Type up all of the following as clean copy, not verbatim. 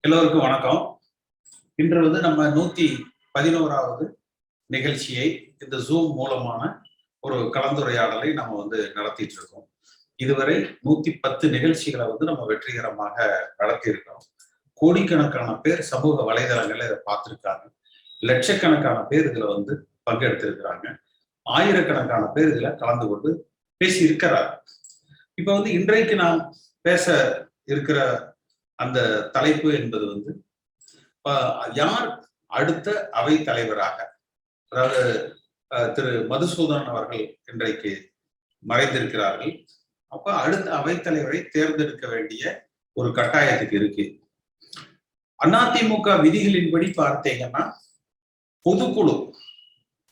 எல்லோருக்கும் வணக்கம். இன்று நம்ம 111வது நிகழ்ச்சியை இந்த ஜூம் மூலமான ஒரு கலந்துரையாடலை நம்ம நடத்திட்டு இருக்கோம். இதுவரை 110 நிகழ்ச்சிகளை நம்ம வெற்றிகரமாக நடத்தி இருக்கிறோம். கோடிக்கணக்கான பேர் சமூக வலைதளங்கள்ல இதை பார்த்திருக்காங்க. லட்சக்கணக்கான பேர் இதுல பங்கெடுத்திருக்கிறாங்க. ஆயிரக்கணக்கான பேர் இதுல கலந்து கொண்டு பேசி இருக்கிறார். இப்ப இன்றைக்கு நாம் பேச இருக்கிற அந்த தலைப்பு என்பது யார் அடுத்த அவை தலைவராக, அதாவது திரு மதுசூதனன் அவர்கள் இன்றைக்கு மறைந்திருக்கிறார்கள். அப்ப அடுத்த அவைத்தலைவரை தேர்ந்தெடுக்க வேண்டிய ஒரு கட்டாயத்துக்கு இருக்கு. அதிமுக விதிகளின்படி பார்த்தீங்கன்னா பொதுக்குழு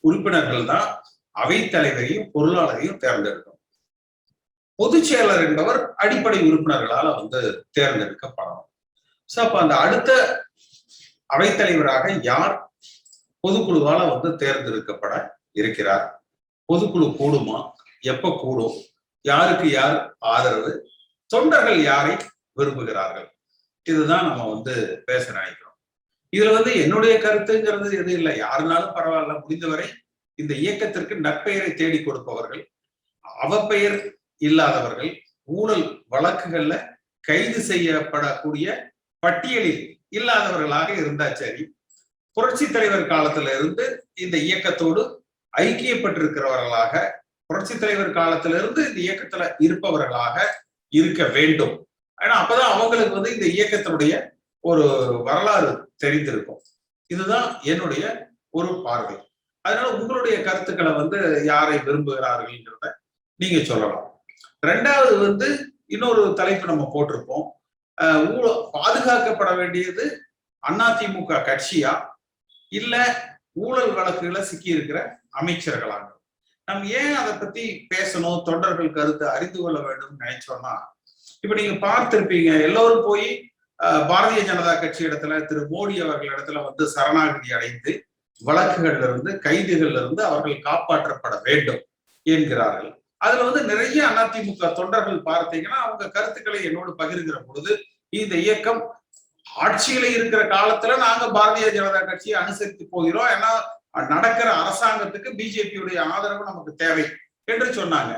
உறுப்பினர்கள் தான் அவைத்தலைவரையும் பொருளாளரையும் தேர்ந்தெடுக்கும். பொதுச் செயலர் என்பவர் அடிப்படை உறுப்பினர்களால தேர்ந்தெடுக்கப்படணும். சோ அப்ப அந்த அடுத்த அவைத்தலைவராக யார் பொதுக்குழுவால தேர்ந்தெடுக்கப்பட இருக்கிறார்? பொதுக்குழு கூடுமா? எப்ப கூடும்? யாருக்கு யார் ஆதரவு? தொண்டர்கள் யாரை விரும்புகிறார்கள்? இதுதான் நம்ம பேச நினைக்கிறோம். இதுல என்னுடைய கருத்துங்கிறது எது இல்லை. யாருனாலும் பரவாயில்ல, முடிந்தவரை இந்த இயக்கத்திற்கு நற்பெயரை தேடி கொடுப்பவர்கள், அவப்பெயர் இல்லாதவர்கள், ஊழல் வழக்குகள்ல கைது செய்யப்படக்கூடிய பட்டியலில் இல்லாதவர்களாக இருந்தா சரி, புரட்சி தலைவர் காலத்துல இருந்து இந்த இயக்கத்தோடு ஐக்கியப்பட்டிருக்கிறவர்களாக, புரட்சி தலைவர் காலத்துல இருந்து இந்த இயக்கத்துல இருப்பவர்களாக இருக்க வேண்டும். ஏன்னா அப்பதான் அவங்களுக்கு இந்த இயக்கத்தினுடைய ஒரு வரலாறு தெரிந்திருக்கும். இதுதான் என்னுடைய ஒரு பார்வை. அதனால உங்களுடைய கருத்துக்களை யாரை விரும்புகிறார்கள்ங்கிறத நீங்க சொல்லலாம். ரெண்டாவது இன்னொரு தலைப்பு நம்ம போட்டிருப்போம். பாதுகாக்கப்பட வேண்டியது அதிமுக கட்சியா இல்ல ஊழல் வழக்குகளை சிக்கி இருக்கிற அமைச்சர்களாங்க? நம்ம ஏன் அதை பத்தி பேசணும், தொண்டர்கள் கருத்தை அறிந்து கொள்ள வேண்டும் நினைச்சோம்னா, இப்ப நீங்க பார்த்திருப்பீங்க, எல்லோரும் போய் பாரதிய ஜனதா கட்சி இடத்துல திரு மோடி அவர்கள் இடத்துல சரணாகதி அடைந்து வழக்குகள்ல இருந்து கைதுகள்ல இருந்து அவர்கள் காப்பாற்றப்பட வேண்டும் என்கிறார்கள். அதுல நிறைய அதிமுக தொண்டர்கள் பார்த்தீங்கன்னா அவங்க கருத்துக்களை என்னோடு பகிர்கிற பொழுது, இந்த இயக்கம் ஆட்சியில இருக்கிற காலத்துல நாங்க பாரதிய ஜனதா கட்சியை அனுசரித்து போகிறோம், ஏன்னா நடக்கிற அரசாங்கத்துக்கு பிஜேபியுடைய ஆதரவு நமக்கு தேவை என்று சொன்னாங்க.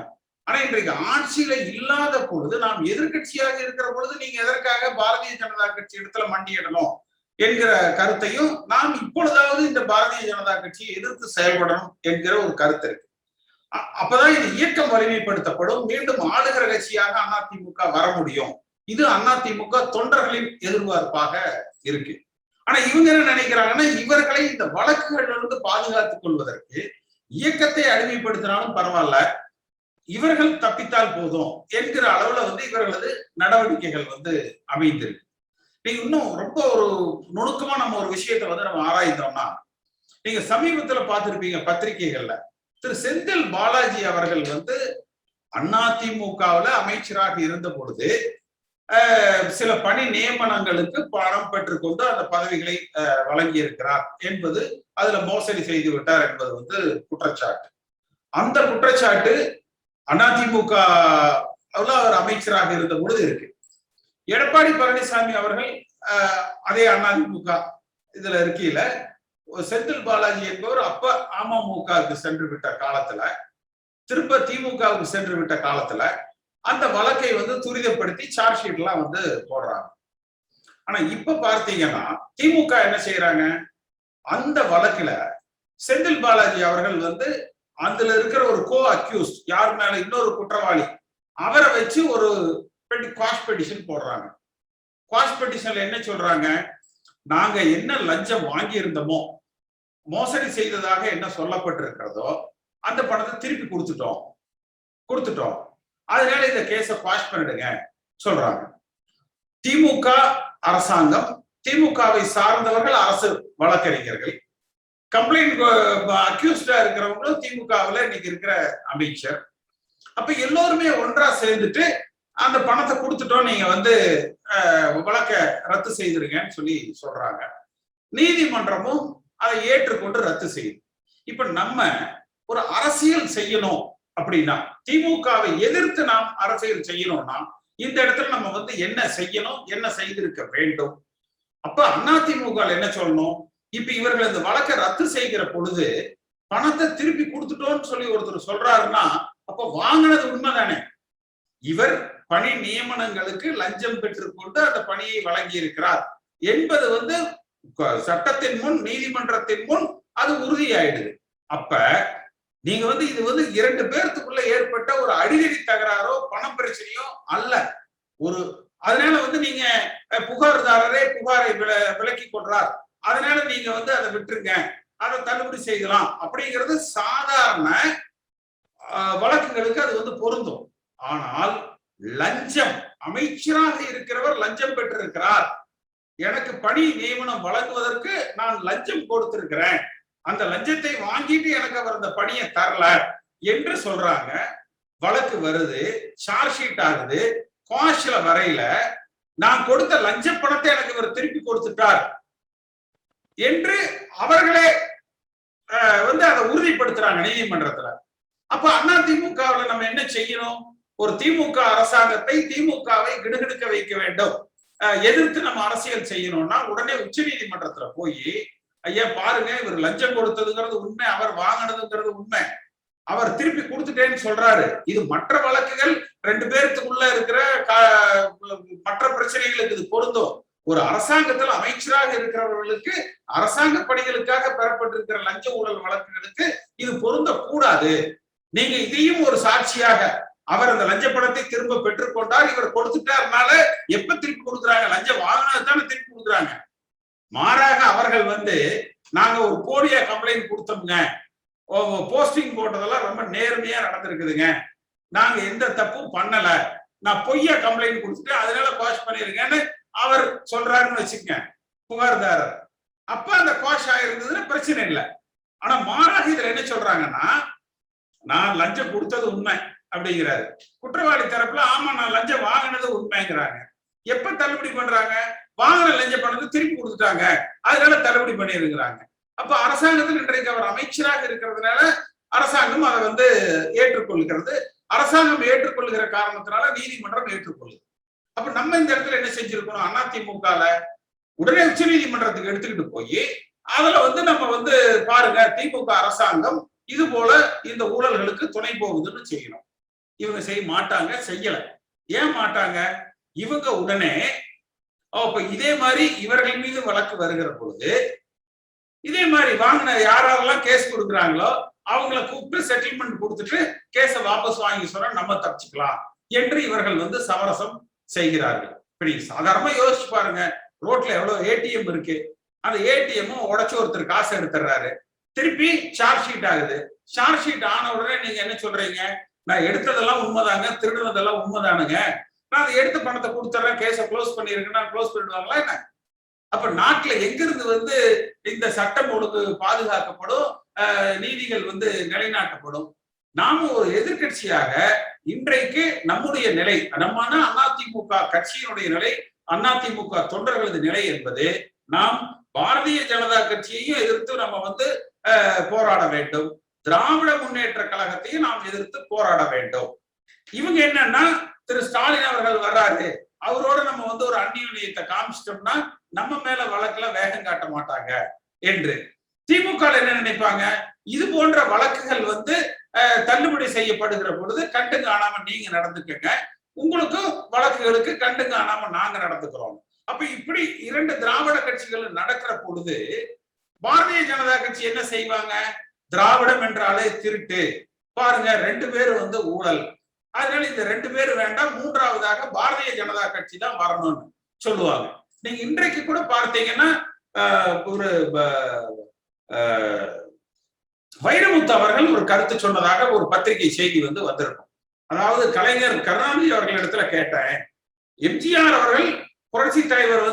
ஆனா இன்றைக்கு ஆட்சியில இல்லாத பொழுது, நாம் எதிர்கட்சியாக இருக்கிற பொழுது நீங்க எதற்காக பாரதிய ஜனதா கட்சி இடத்துல மண்டியிடணும் என்கிற கருத்தையும், நாம் இப்பொழுதாவது இந்த பாரதிய ஜனதா கட்சியை எதிர்த்து செயல்படணும் என்கிற ஒரு கருத்து இருக்கு. அப்பதான் இது இயக்கம் வலிமைப்படுத்தப்படும், மீண்டும் ஆளுகிற கட்சியாக அதிமுக வர முடியும். இது அதிமுக தொண்டர்களின் எதிர்பார்ப்பாக இருக்கு. ஆனா இவங்க என்ன நினைக்கிறாங்கன்னா, இவர்களை இந்த வழக்குகள்ல இருந்து பாதுகாத்துக் கொள்வதற்கு இயக்கத்தை அடிமைப்படுத்தினாலும் பரவாயில்ல, இவர்கள் தப்பித்தால் போதும் என்கிற அளவுல இவர்களது நடவடிக்கைகள் அமைந்திருக்கு. நீங்க இன்னும் ரொம்ப ஒரு நுணுக்கமா நம்ம ஒரு விஷயத்த நம்ம ஆராய்ந்தோம்னா, நீங்க சமீபத்துல பார்த்திருப்பீங்க பத்திரிகைகள்ல, திரு செந்தில் பாலாஜி அவர்கள் அதிமுகவுல அமைச்சராக இருந்த பொழுது சில பணி நியமனங்களுக்கு பணம் பெற்றுக்கொண்டு அந்த பதவிகளை வழங்கி இருக்கிறார் என்பது, அதுல மோசடி செய்து விட்டார் என்பது குற்றச்சாட்டு. அந்த குற்றச்சாட்டு அதிமுக அவர் அமைச்சராக இருந்த பொழுது இருக்கு. எடப்பாடி பழனிசாமி அவர்கள் அதே அதிமுக இதுல இருக்கையில செந்தில் பாலாஜி என்பவர் அப்ப அமமுகவுக்கு சென்று விட்ட காலத்துல, திருப்ப திமுகவுக்கு சென்று விட்ட காலத்துல அந்த வழக்கை துரிதப்படுத்தி சார்ஜ் ஷீட் எல்லாம் போடுறாங்க. ஆனா இப்ப பார்த்தீங்கன்னா திமுக என்ன செய்யறாங்க, அந்த வழக்குல செந்தில் பாலாஜி அவர்கள் அதுல இருக்கிற ஒரு கோ அக்யூஸ்ட், யார் மேல இன்னொரு குற்றவாளி, அவரை வச்சு ஒரு குவாஷ் பெட்டிஷன் போடுறாங்க. குவாஷ் பெட்டிஷன்ல என்ன சொல்றாங்க, நாங்க என்ன லஞ்சம் வாங்கி இருந்தோமோ, மோசடி செய்ததாக என்ன சொல்லப்பட்டிருக்கிறதோ அந்த பணத்தை திருப்பி கொடுத்துட்டோம், அதனால இந்த கேஸை பாஸ் பண்ணிடுங்க சொல்றாங்க. திமுக அரசாங்கம், திமுகவை சார்ந்தவர்கள், அரசு வழக்கறிஞர்கள், கம்ப்ளைண்ட் அக்யூஸ்டா இருக்கிறவங்களும் திமுகவுல இன்னைக்கு இருக்கிற அமைச்சர். அப்ப எல்லோருமே ஒன்றா சேர்ந்துட்டு அந்த பணத்தை கொடுத்துட்டோம், நீங்க வழக்க ரத்து செய்திருங்கன்னு சொல்றாங்க. நீதிமன்றமும் அதை ஏற்றுக்கொண்டு ரத்து செய்யுது. இப்ப நம்ம ஒரு அரசியல் செய்யணும் அப்படின்னா, திமுகவை எதிர்த்து நாம் அரசியல் செய்யணும்னா, இந்த இடத்துல நம்ம என்ன செய்யணும், என்ன செய்திருக்க வேண்டும், அப்ப அதிமுக என்ன சொல்லணும், இப்ப இவர்கள் இந்த வழக்கை ரத்து செய்கிற பொழுது பணத்தை திருப்பி கொடுத்துட்டோம்னு சொல்லி ஒருத்தர் சொல்றாருன்னா அப்ப வாங்கினது உண்மைதானே. இவர் பணி நியமனங்களுக்கு லஞ்சம் பெற்றுக்கொண்டு அந்த பணியை வழங்கி இருக்கிறார் என்பது சட்டத்தின் முன், நீதிமன்றத்தின் முன் அது உறுதியாயிடுது. அப்ப நீங்க இது இரண்டு பேர்த்துக்குள்ள ஏற்பட்ட ஒரு அடிதடி தகராறோ பண பிரச்சனையோ அல்ல. அதனால நீங்க புகார்தாரரே புகாரை விலக்கி கொள்றார், அதனால நீங்க அதை விட்டுருங்க, அதை தள்ளுபடி செய்யலாம் அப்படிங்கிறது சாதாரண வழக்குகளுக்கு அது பொருந்தும். ஆனால் லஞ்சம், அமைச்சராக இருக்கிறவர் லஞ்சம் பெற்றிருக்கிறார், எனக்கு பணி நியமனம் வழங்குவதற்கு நான் லஞ்சம் கொடுத்திருக்கிறேன், அந்த லஞ்சத்தை வாங்கிட்டு எனக்கு அவர் அந்த பணியை தரல என்று சொல்றாங்க. வழக்கு வருது, சார்ஜ் ஷீட் ஆகுது, குவாஷ்ல வரையில நான் கொடுத்த லஞ்ச பணத்தை எனக்கு இவர் திருப்பி கொடுத்துட்டார் என்று அவர்களே அதை உறுதிப்படுத்துறாங்க நீதிமன்றத்துல. அப்ப அதிமுகவில் நம்ம என்ன செய்யணும், ஒரு திமுக அரசாங்கத்தை, திமுகவை கிடுகிடுக்க வைக்க வேண்டும், எதிர்த்து நம்ம அரசியல் செய்யணும்னா உடனே உச்ச நீதிமன்றத்துல போய் ஐயா பாருங்க, இவர் லஞ்சம் கொடுத்ததுங்கிறது உண்மை, அவர் வாங்கினதுங்கிறது உண்மை, அவர் திருப்பி கொடுத்துட்டேன்னு சொல்றாரு. இது மற்ற வழக்குகள் ரெண்டு பேருக்குள்ள இருக்கிற மற்ற பிரச்சனைகளுக்கு இது பொருந்தும். ஒரு அரசாங்கத்தில் அமைச்சராக இருக்கிறவர்களுக்கு அரசாங்க பணிகளுக்காக பெறப்பட்டிருக்கிற லஞ்ச ஊழல் வழக்குகளுக்கு இது பொருந்தக்கூடாது. நீங்க இதையும் ஒரு சாட்சியாக, அவர் அந்த லஞ்ச பணத்தை திரும்ப பெற்றுக்கொண்டார், இவர் கொடுத்துட்டாருனால எப்ப திருப்பி கொடுக்குறாங்க, லஞ்சம் வாங்கினதுதானே திருப்பி கொடுக்குறாங்க. மாறாக அவர்கள் நாங்க ஒரு போலியா கம்ப்ளைண்ட் கொடுத்தோம்ங்க, போஸ்டிங் போட்டதெல்லாம் ரொம்ப நேர்மையா நடந்திருக்குதுங்க, நாங்க எந்த தப்பும் பண்ணல, நான் பொய்யா கம்ப்ளைண்ட் கொடுத்துட்டு அதனால குவாஷ் பண்ணிருக்கேன்னு அவர் சொல்றாருன்னு வச்சுக்கங்க புகார்தாரர். அப்ப அந்த குவாஷ் ஆயிருந்ததுன்னா பிரச்சனை இல்லை. ஆனா மாறாக இதுல என்ன சொல்றாங்கன்னா, நான் லஞ்சம் கொடுத்தது உண்மை அப்படிங்கிறாரு. குற்றவாளி தரப்புல ஆமா நான் லஞ்சம் வாங்கினது உண்மைங்கிறாங்க. எப்ப தள்ளுபடி பண்றாங்க, வாங்கின லஞ்ச பணத்தை திருப்பி கொடுத்துட்டாங்க, அதனால தள்ளுபடி பண்ணிருக்கிறாங்க. அப்ப அரசாங்கத்தில் இன்றைக்கு அவர் அமைச்சராக இருக்கிறதுனால அரசாங்கம் அதை ஏற்றுக்கொள்கிறது. அரசாங்கம் ஏற்றுக்கொள்ளுகிற காரணத்தினால நீதிமன்றம் ஏற்றுக்கொள்ளுது. அப்ப நம்ம இந்த இடத்துல என்ன செஞ்சிருக்கணும், அதிமுகல உடனே உச்ச நீதிமன்றத்துக்கு எடுத்துக்கிட்டு போய் அதுல நம்ம பாருங்க திமுக அரசாங்கம் இது போல இந்த ஊழல்களுக்கு துணை போகுதுன்னு செய்யணும். இவங்க செய்ய மாட்டாங்க, செய்யல. ஏன் மாட்டாங்க, இவங்க உடனே அப்ப இதே மாதிரி இவர்கள் மீது வழக்கு வருகிற பொழுது இதே மாதிரி வாங்கின யாரெல்லாம் கேஸ் கொடுக்குறாங்களோ அவங்கள கூப்பிட்டு செட்டில்மெண்ட் கொடுத்துட்டு கேஸ வாபஸ் வாங்கி சொன்னா நம்ம தப்பிச்சுக்கலாம் என்று இவர்கள் சமரசம் செய்கிறார்கள். இப்படி சாதாரணமா யோசிச்சு பாருங்க, ரோட்ல எவ்வளவு ஏடிஎம் இருக்கு, அந்த ஏடிஎம் உடைச்சு ஒருத்தர் காசு எடுத்துறாரு, திருப்பி சார்ஜ் ஷீட் ஆகுது. சார்ஜ் ஷீட் ஆன உடனே நீங்க என்ன சொல்றீங்க, நான் எடுத்ததெல்லாம் உண்மைதாங்க, திருடுனதெல்லாம் உண்மைதானுங்க, நான் அதை எடுத்து பணத்தை கொடுத்துறேன், கேஸை க்ளோஸ் பண்ணிருக்கேன்னா க்ளோஸ் பண்ணிடுவாங்களா என்ன? அப்ப நாட்டுல எங்கிருந்து இந்த சட்டம் ஒழுங்கு பாதுகாக்கப்படும், நீதிகள் நிலைநாட்டப்படும். நாம ஒரு எதிர்கட்சியாக இன்றைக்கு நம்முடைய நிலை, நம்ம அதிமுக கட்சியினுடைய நிலை, அதிமுக தொண்டர்களது நிலை என்பது, நாம் பாரதிய ஜனதா கட்சியையும் எதிர்த்து நம்ம போராட வேண்டும், திராவிட முன்னேற்ற கழகத்தையும் நாம் எதிர்த்து போராட வேண்டும். இவங்க என்னன்னா, திரு ஸ்டாலின் அவர்கள் வர்றாரு, அவரோட நம்ம ஒரு அந்நியுனியத்தை காமிச்சிட்டோம்னா நம்ம மேல வழக்குல வேகம் காட்ட மாட்டாங்க என்று. திமுக என்ன நினைப்பாங்க, இது போன்ற வழக்குகள் தள்ளுபடி செய்யப்படுகிற பொழுது கண்டு காணாம நீங்க நடந்துக்கங்க, உங்களுக்கும் வழக்குகளுக்கு கண்டு காணாம நாங்க நடந்துக்கிறோம். அப்ப இப்படி இரண்டு திராவிட கட்சிகள் நடக்கிற பொழுது பாரதிய ஜனதா கட்சி என்ன செய்வாங்க, திராவிடம் என்றாலே திருட்டு, பாருங்க ரெண்டு பேரும் ஊழல், அதனால இந்த ரெண்டு பேரும் வேண்டாம், மூன்றாவதாக பாரதிய ஜனதா கட்சி தான் வரணும்னு சொல்லுவாங்க. நீங்க இன்றைக்கு கூட பார்த்தீங்கன்னா ஒரு வைரமுத்து அவர்கள் ஒரு கருத்து சொன்னதாக ஒரு பத்திரிகை செய்தி வந்திருக்கும். அதாவது கலைஞர் கருணாநிதி அவர்கள் இடத்துல கேட்டேன், எம்ஜிஆர் அவர்கள் புரட்சி தலைவர்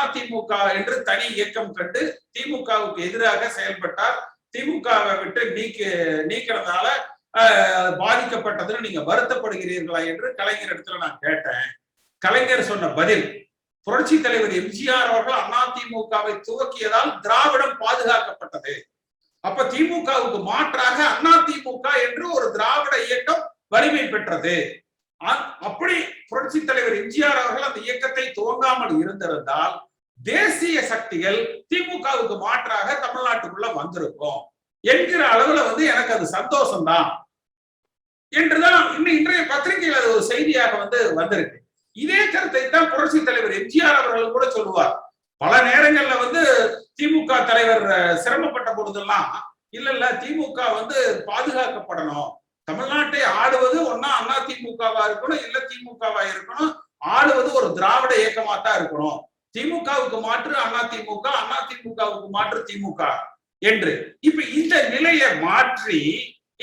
அதிமுக என்று தனி இயக்கம் கண்டு திமுகவுக்கு எதிராக செயல்பட்டார், திமுகவை விட்டு நீக்கிறதுனால பாதிக்கப்பட்டதுன்னு நீங்க வருத்தப்படுகிறீர்களா என்று கலைஞர் இடத்துல நான் கேட்டேன். கலைஞர் சொன்ன பதில், புரட்சி தலைவர் எம்ஜிஆர் அவர்கள் அதிமுகவை துவக்கியதால் திராவிடம் பாதுகாக்கப்பட்டது, அப்ப திமுகவுக்கு மாற்றாக அதிமுக என்று ஒரு திராவிட இயக்கம் வலிமை பெற்றது. அப்படி புரட்சி தலைவர் எம்ஜிஆர் அவர்கள் அந்த இயக்கத்தை துவங்காமல் இருந்திருந்தால் தேசிய சக்திகள் திமுகவுக்கு மாற்றாக தமிழ்நாட்டுக்குள்ள வந்திருக்கும் என்கிற அளவுல எனக்கு அது சந்தோஷம்தான் என்றுதான் இன்றைய பத்திரிகையில் அது ஒரு செய்தியாக வந்திருக்கு. இதே கருத்தை தான் புரட்சி தலைவர் எம்ஜிஆர் அவர்கள் கூட சொல்லுவார். பல நேரங்கள்ல திமுக தலைவர் சிரமப்பட்ட பொழுதெல்லாம் இல்ல திமுக பாதுகாக்கப்படணும், தமிழ்நாட்டை ஆடுவது ஒன்னா அண்ணா திமுகவா இருக்கணும், இல்ல திமுகவா இருக்கணும், ஆளுவது ஒரு திராவிட இயக்கமா தான் இருக்கணும், திமுகவுக்கு மாற்று அண்ணா திமுக, அண்ணா திமுகவுக்கு மாற்று திமுக என்று. இப்ப இந்த நிலையை மாற்றி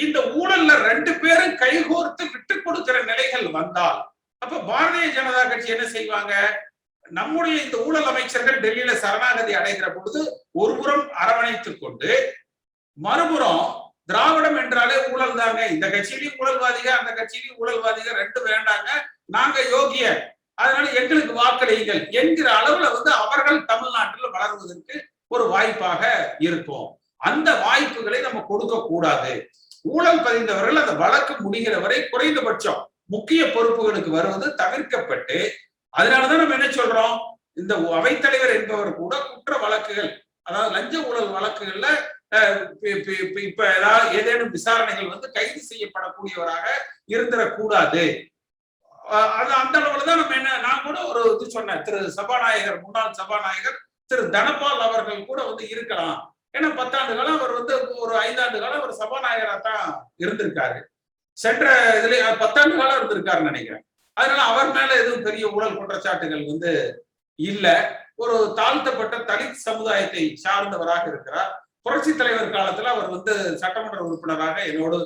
இந்த ஊழல்ல 2 பேரும் கைகோர்த்து விட்டு கொடுக்கிற நிலைகள் வந்தால் அப்ப பாரதிய ஜனதா கட்சி என்ன செய்வாங்க? நம்முடைய இந்த ஊழல் அமைச்சர்கள் டெல்லியில சரணாகதி அடைகிற பொழுது ஒருபுறம் அரவணைத்துக் கொண்டு மறுபுறம் திராவிடம் என்றாலே ஊழல் தாங்க, இந்த கட்சியிலையும் ஊழல்வாதிக அந்த கட்சியிலையும் ஊழல்வாதிக 2 வேண்டாங்க, நாங்க யோகிய, அதனால எங்களுக்கு வாக்களியுங்கள் என்கிற அளவுல அவர்கள் தமிழ்நாட்டில் வளர்வதற்கு ஒரு வாய்ப்பாக இருக்கும். அந்த வாய்ப்புகளை நம்ம கொடுக்க கூடாது. ஊழல் பதிந்தவர்கள் அந்த வழக்கு முடிகிற வரை குறைந்தபட்சம் முக்கிய பொறுப்புகளுக்கு வருவது தவிர்க்கப்பட்டு, அதனாலதான் நம்ம என்ன சொல்றோம், இந்த அவைத்தலைவர் என்பவர் கூட குற்ற வழக்குகள், அதாவது லஞ்ச ஊழல் வழக்குகள்ல இப்ப ஏதாவது ஏதேனும் விசாரணைகள் கைது செய்யப்படக்கூடியவராக இருந்துடக்கூடாது. அந்த அளவுலதான் நம்ம நான் கூட ஒரு இது சொன்னேன், சபாநாயகர் முன்னாள் சபாநாயகர் திரு தனபால் அவர்கள் கூட இருக்கலாம். ஏன்னா 10 ஆண்டு காலம் அவர் ஒரு 5 ஆண்டு காலம் அவர் சபாநாயகரா தான் இருந்திருக்காரு, சென்ற இதுல 10 ஆண்டு காலம் இருந்திருக்காருன்னு நினைக்கிறேன். அதனால அவர் மேல எதுவும் பெரிய ஊழல் குற்றச்சாட்டுகள் இல்ல. ஒரு தாழ்த்தப்பட்ட தலித் சமுதாயத்தை சார்ந்தவராக இருக்கிறார். புரட்சி தலைவர் காலத்துல அவர் சட்டமன்ற உறுப்பினராக என்னோடு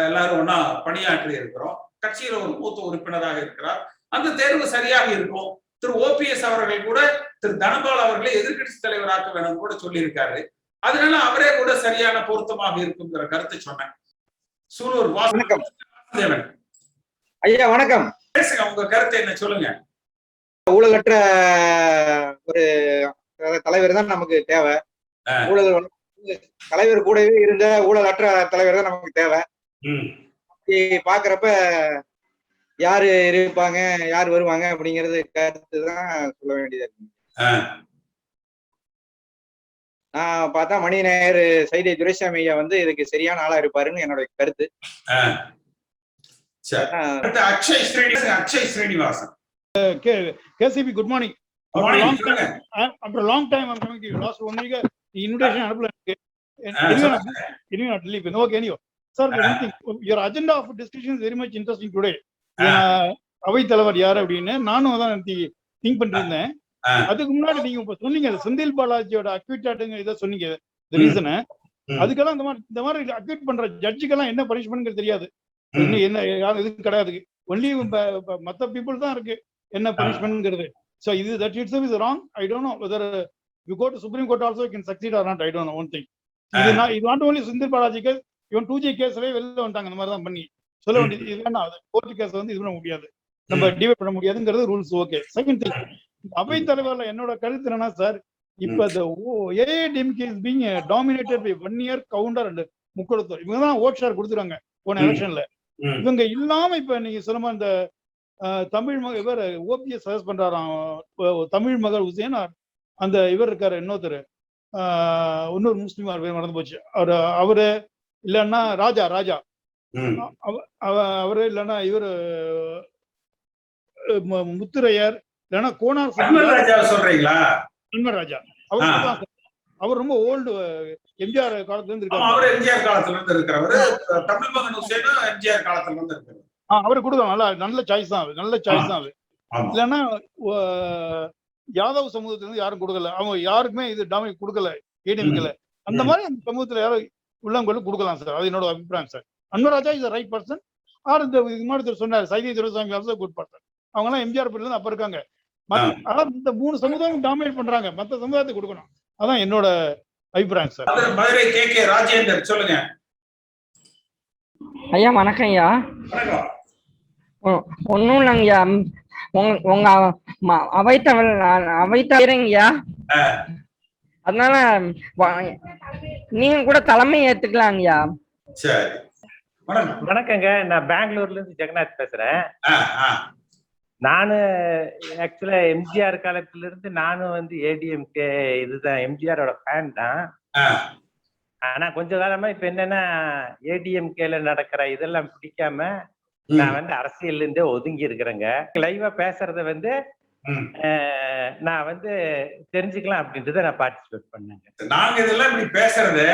எல்லாரும் ஒன்னா பணியாற்றி இருக்கிறோம். கட்சியில ஒரு மூத்த உறுப்பினராக இருக்கிறார். அந்த தேர்வு சரியாக இருக்கும். திரு ஓபிஎஸ் அவர்கள் கூட திரு தனபால் அவர்களை எதிர்கட்சி தலைவராக்க வேணும் கூட சொல்லியிருக்காரு. அதனால அவரே கூட சரியான பொருத்தமாக இருக்குங்கிற கருத்தை சொன்னேன். சூலூர் வாசுதேவன் ஐயா வணக்கம். பேசுங்க, உங்க கருத்தை என்ன சொல்லுங்க. ஊழலற்ற ஒரு தலைவர் தான் நமக்கு தேவை. ஊழல் தலைவர் கூடவே இருந்த ஊழலற்ற தலைவர் தான் நமக்கு தேவை. பாக்குறப்ப யாரு இருப்பாங்க யாரு வருவாங்க அப்படிங்கறது கருத்து தான் சொல்ல வேண்டியதா இருக்கு. நான் பார்த்தா மணிநேயர் சைதை துரைசாமி ஐயா இதுக்கு சரியான ஆளா இருப்பாருன்னு என்னோட கருத்து. Akshay Srinivasan. KCB, good morning. After a long time I'm coming to you. Last 1 week invitation அனுப்பல எனக்கு. Anyway, not leave. Okay, anyway. Sir, one thing, your agenda of discussion is very much interesting today. அவை தலைவர் யார் அப்படின்னு நானும் அதான் think பண்ணிட்டு இருந்தேன். அதுக்கு முன்னாடி நீங்க இப்ப சொன்னீங்க செந்தில் பாலாஜியோட அக்யூட்டாட்டுங்க இதை சொன்னீங்க ரீசன். அதுக்கெல்லாம் இந்த மாதிரி அக்யூட் பண்ற ஜட்ஜுக்கெல்லாம் என்ன பனிஷ்மெண்ட் தெரியாது, என்ன எதுவும் கிடையாது. ஒன்லி மத்த பீப்புள் தான் இருக்கு என்ன பனிஷ்மெண்ட்ங்கிறது. So that itself is wrong. I don't know whether you go to Supreme Court also you can succeed or not. I don't know one thing. இது not only Senthil Balaji case, இவன் 2G கேஸ்லயே வெளில வந்துட்டாங்க. இந்த மாதிரி தான் பண்ணி சொல்ல வேண்டியது. இது வேணா கோர்ட் கேஸ் இது பண்ண முடியாது, நம்ம டிவைட் பண்ண முடியாதுங்கிறது ரூல்ஸ். ஓகே. செகண்ட் திங், அவை தலைவர்ல என்னோட கருத்து என்னன்னா சார், இப்ப AIADMK is being dominated by 1 year Gounder and Mukkulathor. இவங்க தான் ஓட் ஷேர் கொடுத்துருவாங்க போன எலெக்ஷன்ல. இவங்க இல்லாம இப்ப நீங்க சொன்ன இந்த தமிழ் மகள் இவர் ஓபிஎஸ் சஜஸ்ட் பண்றாராம், தமிழ் மகள் உசேன் அந்த இவர் இருக்காரு இன்னொருத்தர், இன்னொரு முஸ்லீம் மறந்து போச்சு அவரு இல்லன்னா ராஜா அவரு இல்லன்னா இவரு முத்துரையர் இல்லன்னா கோனார் சொல்றீங்களா? ராஜா அவர் ரொம்ப ஓல்டு எம்ஜிஆர் காலத்துல இருந்து இருக்காரு. அவரு கொடுக்கலாம், நல்ல சாய்ஸ் தான் அது. இல்லன்னா யாதவ் சமூகத்துல இருந்து யாரும் கொடுக்கல, அவங்க யாருக்குமே இது டாமினேட் கொடுக்கல ஏடிஎம்கேல. அந்த மாதிரி அந்த சமூகத்துல யாரும் உள்ளவங்களுக்கு கொடுக்கலாம் சார். அது என்னோட அபிப்பிராயம் sir. Anwar Raja is right person. Or இந்த முன்னாடி சொன்னார் Saidai Duraisamy also good person. அவங்க எல்லாம் எம்ஜிஆர் பீரியட்ல இருந்து அப்ப இருக்காங்க. இந்த 3 சமுதாயம் டாமினேட் பண்றாங்க, மத்த சமுதாயத்தை கொடுக்கணும். அதான் என்னோட அபிப்பிராயம் சார். மதுரை கே ராஜேந்தர் சொல்லுங்க. ஐயா வணக்கம் ஐயா. ஒன்னும் இல்லைங்கய்யா, உங்க அவைத்தவரைங்கய்யா, அதனால நீங்க கூட தலைமை ஏத்துக்கலாங்கய்யா. வணக்கங்க, நான் பெங்களூர்ல இருந்து ஜெகநாத் பேசுறேன். நானு ஆக்சுவலா எம்ஜிஆர் காலத்துல இருந்து நானும் வந்து ஏடிஎம்கே இதுதான் எம்ஜிஆரோட ஃபேன் தான். ஆனா கொஞ்ச காலமா இப்ப என்னன்னா ஏடிஎம்கேல நடக்கிற இதெல்லாம் பிடிக்காம நான் வந்து அரசியல்ல இருந்தே ஒதுங்கி இருக்கிறேங்க. லைவா பேசுறத வந்து நான் வந்து தெரிஞ்சுக்கலாம் அப்படின்றத நான் பார்ட்டிசிபேட் பண்ணேங்க. நாங்க இதெல்லாம் இப்படி பேசுறது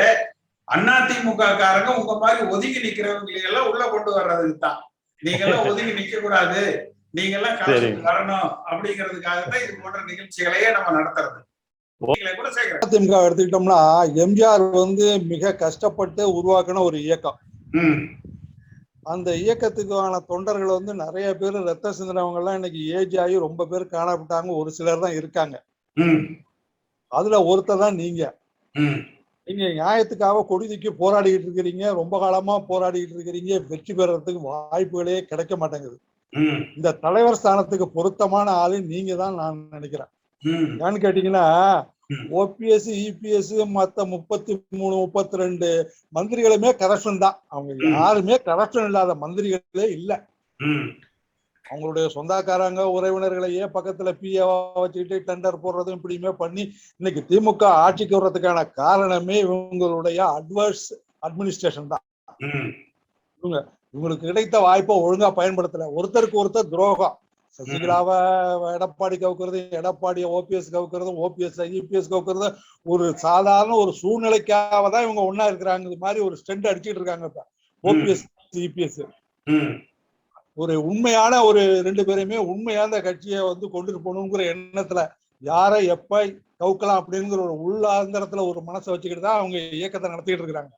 அதிமுக காரங்க உங்க மாதிரி ஒதுங்கி நிக்கிறவங்க எல்லாம் உள்ள கொண்டு வர்றதுக்கு தான். நீங்க எல்லாம் ஒதுங்கி நிக்க கூடாது, நீங்க எல்லாம் கலந்து வரணும் அப்படிங்கிறதுக்காக தான் இது போன்ற நிகழ்ச்சிகளையே நம்ம நடத்துறது. அதிமுக எடுத்துக்கிட்டோம்னா எம்ஜிஆர் வந்து மிக கஷ்டப்பட்டு உருவாக்கின ஒரு இயக்கம். அந்த இயக்கத்துக்கான தொண்டர்கள் வந்து நிறைய பேர் ரத்த சிந்தினவங்க எல்லாம் இன்னைக்கு ஏஜ் ஆகி ரொம்ப பேர் காணப்பட்டாங்க. ஒரு சிலர் தான் இருக்காங்க. அதுல ஒருத்தர் தான் நீங்க. நீங்க நியாயத்துக்காக கொடிதிக்கு போராடிக்கிட்டு இருக்கிறீங்க, ரொம்ப காலமா போராடிக்கிட்டு இருக்கிறீங்க. வெற்றி பெறறதுக்கு வாய்ப்புகளே கிடைக்க மாட்டேங்குது. இந்த தலைவர் ஸ்தானத்துக்கு பொருத்தமான ஆளு நீங்க தான் நான் நினைக்கிறேன். ஏன்னு கேட்டீங்கன்னா ஓபிஎஸ் இபிஎஸ் மத்த 33 32 மந்திரிகளுமே கரப்ஷன் தான். அவங்க யாருமே கரப்ஷன் இல்லாத மந்திரிகளே இல்ல. அவங்களுடைய சொந்தக்காரங்க உறவினர்களையே பக்கத்துல பிஏவா வச்சுக்கிட்டு டெண்டர் போடுறதும் இப்படியுமே பண்ணி இன்னைக்கு திமுக ஆட்சிக்கு வர்றதுக்கான காரணமே இவங்களுடைய அட்வர்ஸ் அட்மினிஸ்ட்ரேஷன் தான். இவங்களுக்கு கிடைத்த வாய்ப்பை ஒழுங்கா பயன்படுத்தல. ஒருத்தருக்கு ஒருத்தர் துரோகம். சசிகலாவை எடப்பாடி கவுக்கிறது, எடப்பாடியை ஓபிஎஸ் கவுக்கிறது, ஓபிஎஸ் இபிஎஸ் கவுக்கிறது ஒரு சாதாரண ஒரு சூழ்நிலைக்காக தான் இவங்க ஒன்னா இருக்கிறாங்க மாதிரி ஒரு ஸ்டெண்ட் அடிச்சுட்டு இருக்காங்க. இப்ப ஓபிஎஸ் இபிஎஸ் ஒரு உண்மையான ஒரு 2 பேருமே உண்மையான கட்சியை வந்து கொண்டுட்டு போகணுங்கிற எண்ணத்துல யாரை எப்ப கவுக்கலாம் அப்படிங்கிற ஒரு உள்ளாந்தரத்துல ஒரு மனசை வச்சுக்கிட்டு தான் அவங்க இயக்கத்தை நடத்திட்டு இருக்கிறாங்க.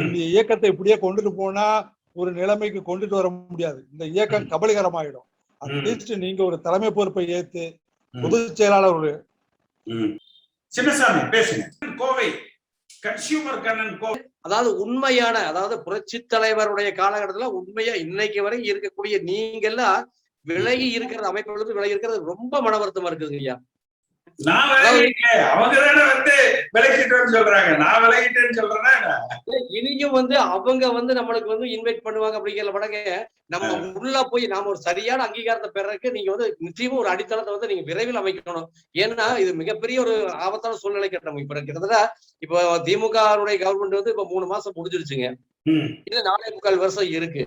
இந்த இயக்கத்தை இப்படியே கொண்டுட்டு போனா ஒரு நிலைமைக்கு கொண்டுட்டு வர முடியாது. இந்த இயக்கம் கபலீகரமாயிடும். அட்லீஸ்ட் நீங்க ஒரு தலைமை பொறுப்பை ஏத்து பொதுச் செயலாளர் ஒரு சின்னசாமி பேசுங்க. கோவை கன்சியூமர் கண்ணன் கோவை, அதாவது உண்மையான, அதாவது புரட்சி தலைவருடைய காலகட்டத்துல உண்மையா இன்னைக்கு வரை இருக்கக்கூடிய நீங்க எல்லாம் விலகி இருக்கிற அமைப்புகளுக்கு விலகி இருக்கிறது ரொம்ப மன வருத்தமா இருக்குதுங்க ஐயா. நான் விலகிட்டேன், அவங்க தானே வந்து விலகிட்டேன்னு சொல்றாங்க. நான் விலகிட்டேன்னு சொல்றேன்னா இனியும் வந்து அவங்க வந்து நம்மளுக்கு வந்து இன்வைட் பண்ணுவாங்க அப்படிங்கிற படங்க நம்ம உள்ள போய் நாம ஒரு சரியான அங்கீகாரத்தை பெறறதுக்கு நீங்க வந்து நிச்சயமா ஒரு அடித்தளத்தை வந்து நீங்க விரைவில் அமைக்கணும். ஏன்னா இது மிகப்பெரிய ஒரு ஆபத்தான சூழ்நிலைக்கு நம்ம இப்ப கிட்டத்தட்ட இப்போ திமுக கவர்மெண்ட் வந்து இப்ப 3 மாசம் முடிஞ்சிருச்சுங்க. இது 4.25 வருஷம் இருக்கு.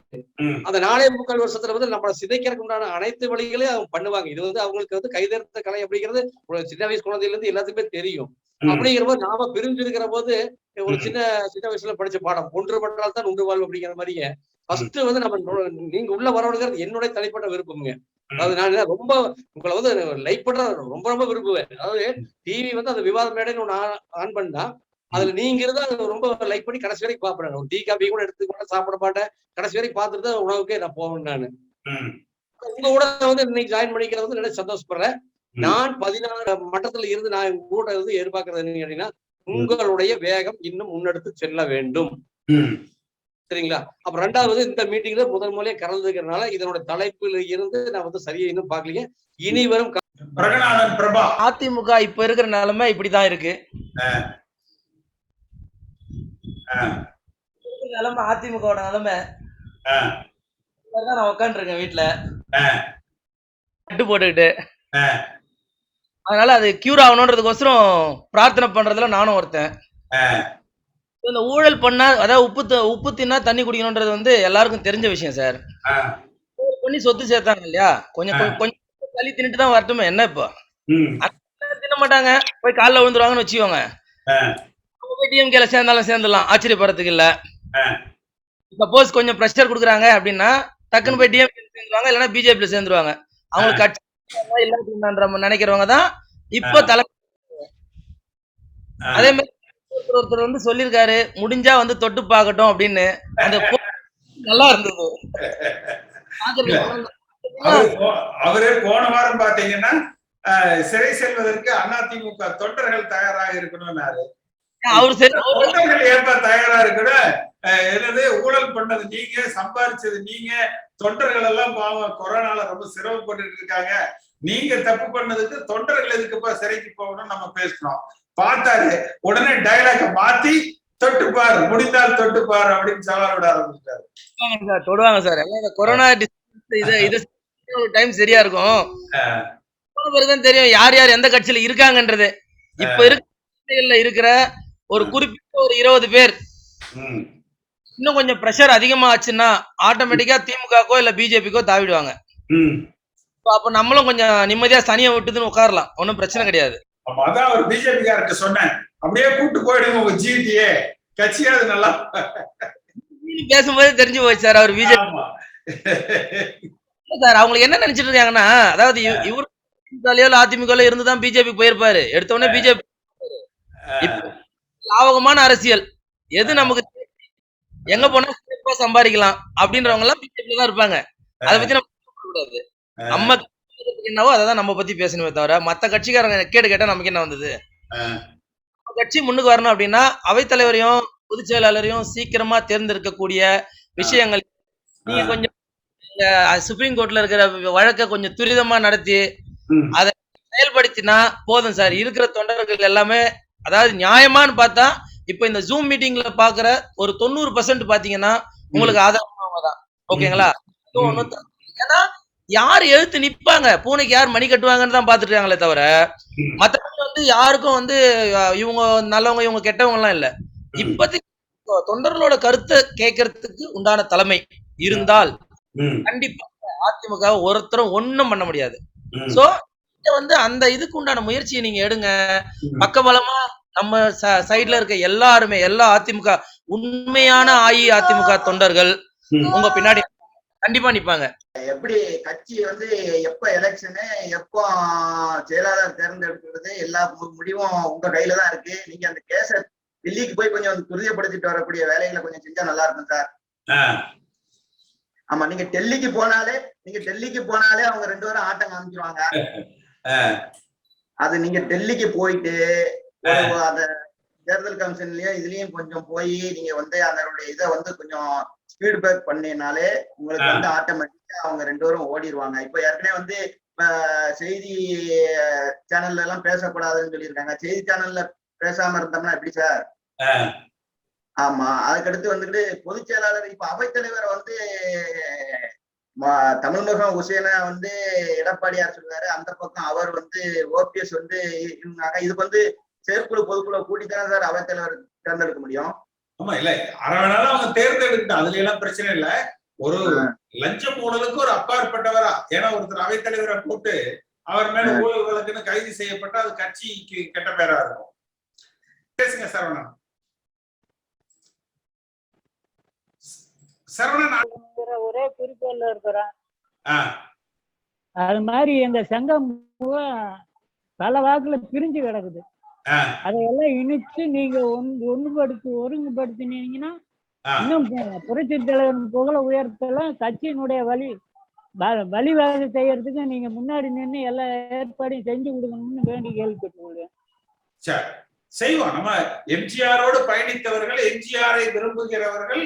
அந்த 4.25 வருஷத்துல வந்து நம்மளை சிதைக்கிறதுக்கு உண்டான அனைத்து வழிகளையும் அவங்க பண்ணுவாங்க. இது வந்து அவங்களுக்கு வந்து கைதேர்த்த கலை அப்படிங்கிறது ஒரு சின்ன வயசு குழந்தையில இருந்து எல்லாத்துக்குமே தெரியும். அப்படிங்கிற போது நாம பிரிஞ்சிருக்கிற போது ஒரு சின்ன வயசுல படிச்ச பாடம் ஒன்று பண்றால் தான் ஒன்று வாழ்வு அப்படிங்கிற மாதிரியே ஃபர்ஸ்ட் வந்து நம்ம நீங்க உள்ள வரணுங்கிறது என்னுடைய தனிப்பட்ட விருப்பமுங்க. அதாவது நான் ரொம்ப உங்களை வந்து லைக் பண்ற ரொம்ப ரொம்ப விரும்புவேன். அதாவது டிவி வந்து அந்த விவாத மேடைன்னு ஒண்ணு ஆன் பண்ணா அதுல நீங்க இருந்தா ரொம்ப லைக் பண்ணி கடைசி வரைக்கும் பாப்பேன். ஒரு டீ காபி கூட எடுத்து கூட சாப்பிட மாட்டேன். கடைசி வரைக்கும் பார்த்துட்டு தான் உணவுக்கே நான் போவேன். நானு உங்க கூட வந்து இன்னைக்கு ஜாயின் பண்ணிக்கிறது வந்து நினைச்சு சந்தோஷப்படுறேன். நான் 16 மட்டத்துல இருந்து நான் உங்க கூட இருந்து எதிர்பார்க்கறது என்னன்னு கேட்டீங்கன்னா உங்களுடைய வேகம் இன்னும் முன்னெடுத்து செல்ல வேண்டும். சரிங்களா? அப்ப 2வது இந்த மீட்டிங்ல முதல் முறையே கலந்துக்கிறதுனால இதனோட தலைப்புல இருந்து நான் வந்து சரியா இன்னும் பாக்கலீங்க. இனி வரும் பிரபா அதிமுக இப்ப இருக்கிற நிலைமை இப்படிதான் இருக்கு. நிலைமை அதிமுக நிலைமை நான் உட்காந்து இருக்கேன் வீட்டுல கட்டு போட்டுக்கிட்டு. அதனால அது கியூர் ஆகணும்ன்றதுக்கோசரம் பிரார்த்தனை பண்றதுல நானும் ஒருத்தன். இந்த ஊழல் பண்ணா, அதாவது உப்பு தின்னா தண்ணி குடிக்கணும்ன்றது வந்து எல்லாருக்கும் தெரிஞ்ச விஷயம் சார். பண்ணி சொத்து சேர்த்தாங்க இல்லையா, கொஞ்சம் தள்ளி தின்னுட்டு தான் வரட்டுமே. என்ன இப்போ தின்ன மாட்டாங்க, போய் காலில் விழுந்துருவாங்கன்னு வச்சுக்கோங்க. டிஎம்கேல சேர்ந்தாலும் சேர்ந்துடலாம், ஆச்சரியப்படுறதுக்கு இல்ல. சப்போஸ் கொஞ்சம் ப்ரெஷர் கொடுக்குறாங்க அப்படின்னா டக்குன்னு போய் டிஎம்கே சேர்ந்துருவாங்க, இல்லைன்னா பிஜேபியில சேர்ந்துருவாங்க. அவங்களுக்கு கட்சி நினைக்கிறவங்க தான் இப்ப தலை. அதே மாதிரி ஒருத்தர் வந்து சொல்லியிருக்காரு, முடிஞ்சா வந்து தொட்டு பார்க்கட்டும் அப்படின்னு. அந்த நல்லா இருந்தது. அவரே போன வாரம் பாத்தீங்கன்னா சிறை செல்வதற்கு அதிமுக தொண்டர்கள் தயாராக இருக்கணும்னாரு. அவரு தொண்டர்கள் ஏற்ப தயாரா இருக்கணும். என்னது ஊழல் பண்ணது நீங்க, சம்பாதிச்சது நீங்க, தொண்டர்கள் எல்லாம் பாவம் கொரோனால ரொம்ப சிரமப்பட்டு இருக்காங்க. நீங்க தப்பு பண்ணதுக்கு தொண்டர்கள் எதுக்குப்பா சிறைக்கு போகணும் நம்ம பேசணும். பார்த்தாரு, உடனே டைலாக மாத்தி தொட்டுப்பாரு, முடிந்தால் தொட்டுப்பாரு அப்படின்னு சவால் விட ஆரம்பிச்சிட்டாரு. தொடுவாங்க சார். கொரோனா இது டைம் சரியா இருக்கும். போன பிறகுதான் தெரியும் யார் யார் எந்த கட்சியில இருக்காங்கன்றது. இப்ப இருக்கிற ஒரு குறிப்பிட்ட ஒரு 20 பேர் இன்னும் கொஞ்சம் பிரஷர் அதிகமா ஆச்சுன்னா ஆட்டோமேட்டிக்கா திமுகக்கோ இல்ல பிஜேபிக்கோ தாவிடுவாங்க. அப்ப நம்மளும் கொஞ்சம் நிம்மதியா சனியை விட்டுதுன்னு உட்காரலாம், ஒன்னும் பிரச்சனை கிடையாது. அதான் ஒரு பிஜேபி காரர்கிட்ட சொன்னேன், அப்படியே கூட்டு போயிடுங்க உங்க ஜிடிஏ கட்சியாவது நல்லா பேசும்போது தெரிஞ்சு போச்சு சார். அவர் பிஜேபி சார் அவங்களுக்கு என்ன நினைச்சிட்டு இருக்காங்கன்னா, அதாவது இவரு அதிமுக இருந்துதான் பிஜேபி போயிருப்பாரு, எடுத்த உடனே பிஜேபி லாபகமான அரசியல் எது நமக்கு எங்க போனா சம்பாதிக்கலாம் அப்படின்றவங்க எல்லாம் பிஜேபி தான் இருப்பாங்க. அதை பத்தி நம்ம கூடாது. நம்ம என்னவோ அதான் நம்ம பத்தி பேசணுமே தவிர மத்த கட்சிக்காரங்க கேட்டா நமக்கு என்ன வந்தது. கட்சி முன்னுக்கு வரணும் அப்படின்னா அவைத்தலைவரையும் பொதுச் செயலாளரையும் சீக்கிரமா தேர்ந்தெடுக்கக்கூடிய விஷயங்கள் நீங்க கொஞ்சம் சுப்ரீம் கோர்ட்ல இருக்கிற வழக்கை கொஞ்சம் துரிதமா நடத்தி அதை செயல்படுத்தினா போதும் சார். இருக்கிற தொண்டர்கள் எல்லாமே அதாவது நியாயமானு பார்த்தா இப்ப இந்த ஜூம் மீட்டிங்ல பாக்குற ஒரு 90% பாத்தீங்கன்னா உங்களுக்கு ஆதரவானவங்க தான். ஓகேங்களா? ஏன்னா யார் எழுத்து நிப்பாங்க, பூனைக்கு யார் மணி கட்டுவாங்கன்னு தான் பாத்துட்டு இருக்காங்களே தவிர மத்தபடி வந்து யாருக்கும் வந்து இவங்க நல்லவங்க இவங்க கெட்டவங்க எல்லாம் இல்ல. இப்போதைக்கு தொண்டர்களோட கருத்தை கேட்கறதுக்கு உண்டான தலைமை இருந்தால் கண்டிப்பா அதிமுக ஒருத்தரும் ஒண்ணும் பண்ண முடியாது. சோ வந்து அந்த இதுக்கு உண்டான முயற்சியை நீங்க எடுங்க. பக்கபலமா நம்ம சைட்ல இருக்க எல்லாருமே எல்லா அதிமுக உண்மையான அஇஅதிமுக தொண்டர்கள் உங்க பின்னாடி கண்டிப்பா நிப்பாங்க. எப்படி கட்சி வந்து எப்ப எலெக்ஷனு எப்போ செயலாளர் தேர்ந்தெடுக்கிறது எல்லா முடிவும் உங்க கையில தான் இருக்கு. நீங்க அந்த கேஸ டெல்லிக்கு போய் கொஞ்சம் துரிதப்படுத்திட்டு வரக்கூடிய வேலைகளை கொஞ்சம் செஞ்சா நல்லா இருக்கும் சார். ஆமா, நீங்க டெல்லிக்கு போனாலே அவங்க 2 பேரும் ஆட்டம் காமிச்சிருவாங்க. அது நீங்க டெல்லிக்கு போயிட்டு அந்த தேர்தல் கமிஷன்லயும் இதுலயும் கொஞ்சம் போய் நீங்க வந்து அதனுடைய இதை வந்து கொஞ்சம் ஃபீட்பேக் பண்ணினாலே உங்களுக்கு வந்து ஆட்டோமேட்டிக்கா அவங்க 2 பேரும் ஓடிடுவாங்க. இப்ப ஏற்கனவே வந்து செய்தி சேனல்ல எல்லாம் பேசக்கூடாதுன்னு சொல்லியிருக்காங்க. செய்தி சேனல்ல பேசாம இருந்தோம்னா எப்படி சார்? ஆமா, அதுக்கடுத்து வந்துட்டு பொதுச் செயலாளர் இப்ப அவைத்தலைவரை வந்து தமிழ்முகம் உசேனை வந்து எடப்பாடியார் சொல்றாரு, அந்த பக்கம் அவர் வந்து ஓபிஎஸ் வந்து இருந்தாங்க. இதுக்கு வந்து செயற்குழு பொதுக்குழு கூட்டித்தானே சார் அவைத்தலைவர் தேர்ந்தெடுக்க முடியும். ஆமா, இல்ல அரை வேணாலும் அவங்க தேர்ந்தெடுக்கட்டும், அதுல எல்லாம் பிரச்சனை இல்ல. ஒரு லஞ்சம் ஊழலுக்கு ஒரு அப்பாற்பட்டவரா, ஏன்னா ஒருத்தர் அவைத்தலைவரை போட்டு அவர் மேல ஊழல் வழக்குன்னு கைது செய்யப்பட்டா அது கட்சிக்கு கெட்ட பேரா இருக்கும். பேசுங்க சரவணன். ஒரே குறிக்கோள்ல இருக்கிறேன். அது மாதிரி எங்க சங்கம் பல வாக்குல பிரிஞ்சு கிடக்குது. அதையெல்லாம் இணைச்சு நீங்க ஒருங்குபடுத்தினீங்கன்னா இன்னும் புரட்சி தலைவர் புகழ உயர்த்தலாம். கட்சியினுடைய வழிவகை செய்யறதுக்கு நீங்க முன்னாடி நின்று எல்லா ஏற்பாடையும் செஞ்சு கொடுக்கணும்னு வேண்டி கேள்விப்பட்டுள்ளேன். செய்வோம். நம்ம எம்ஜிஆரோடு பயணித்தவர்கள், எம்ஜிஆரை விரும்புகிறவர்கள்,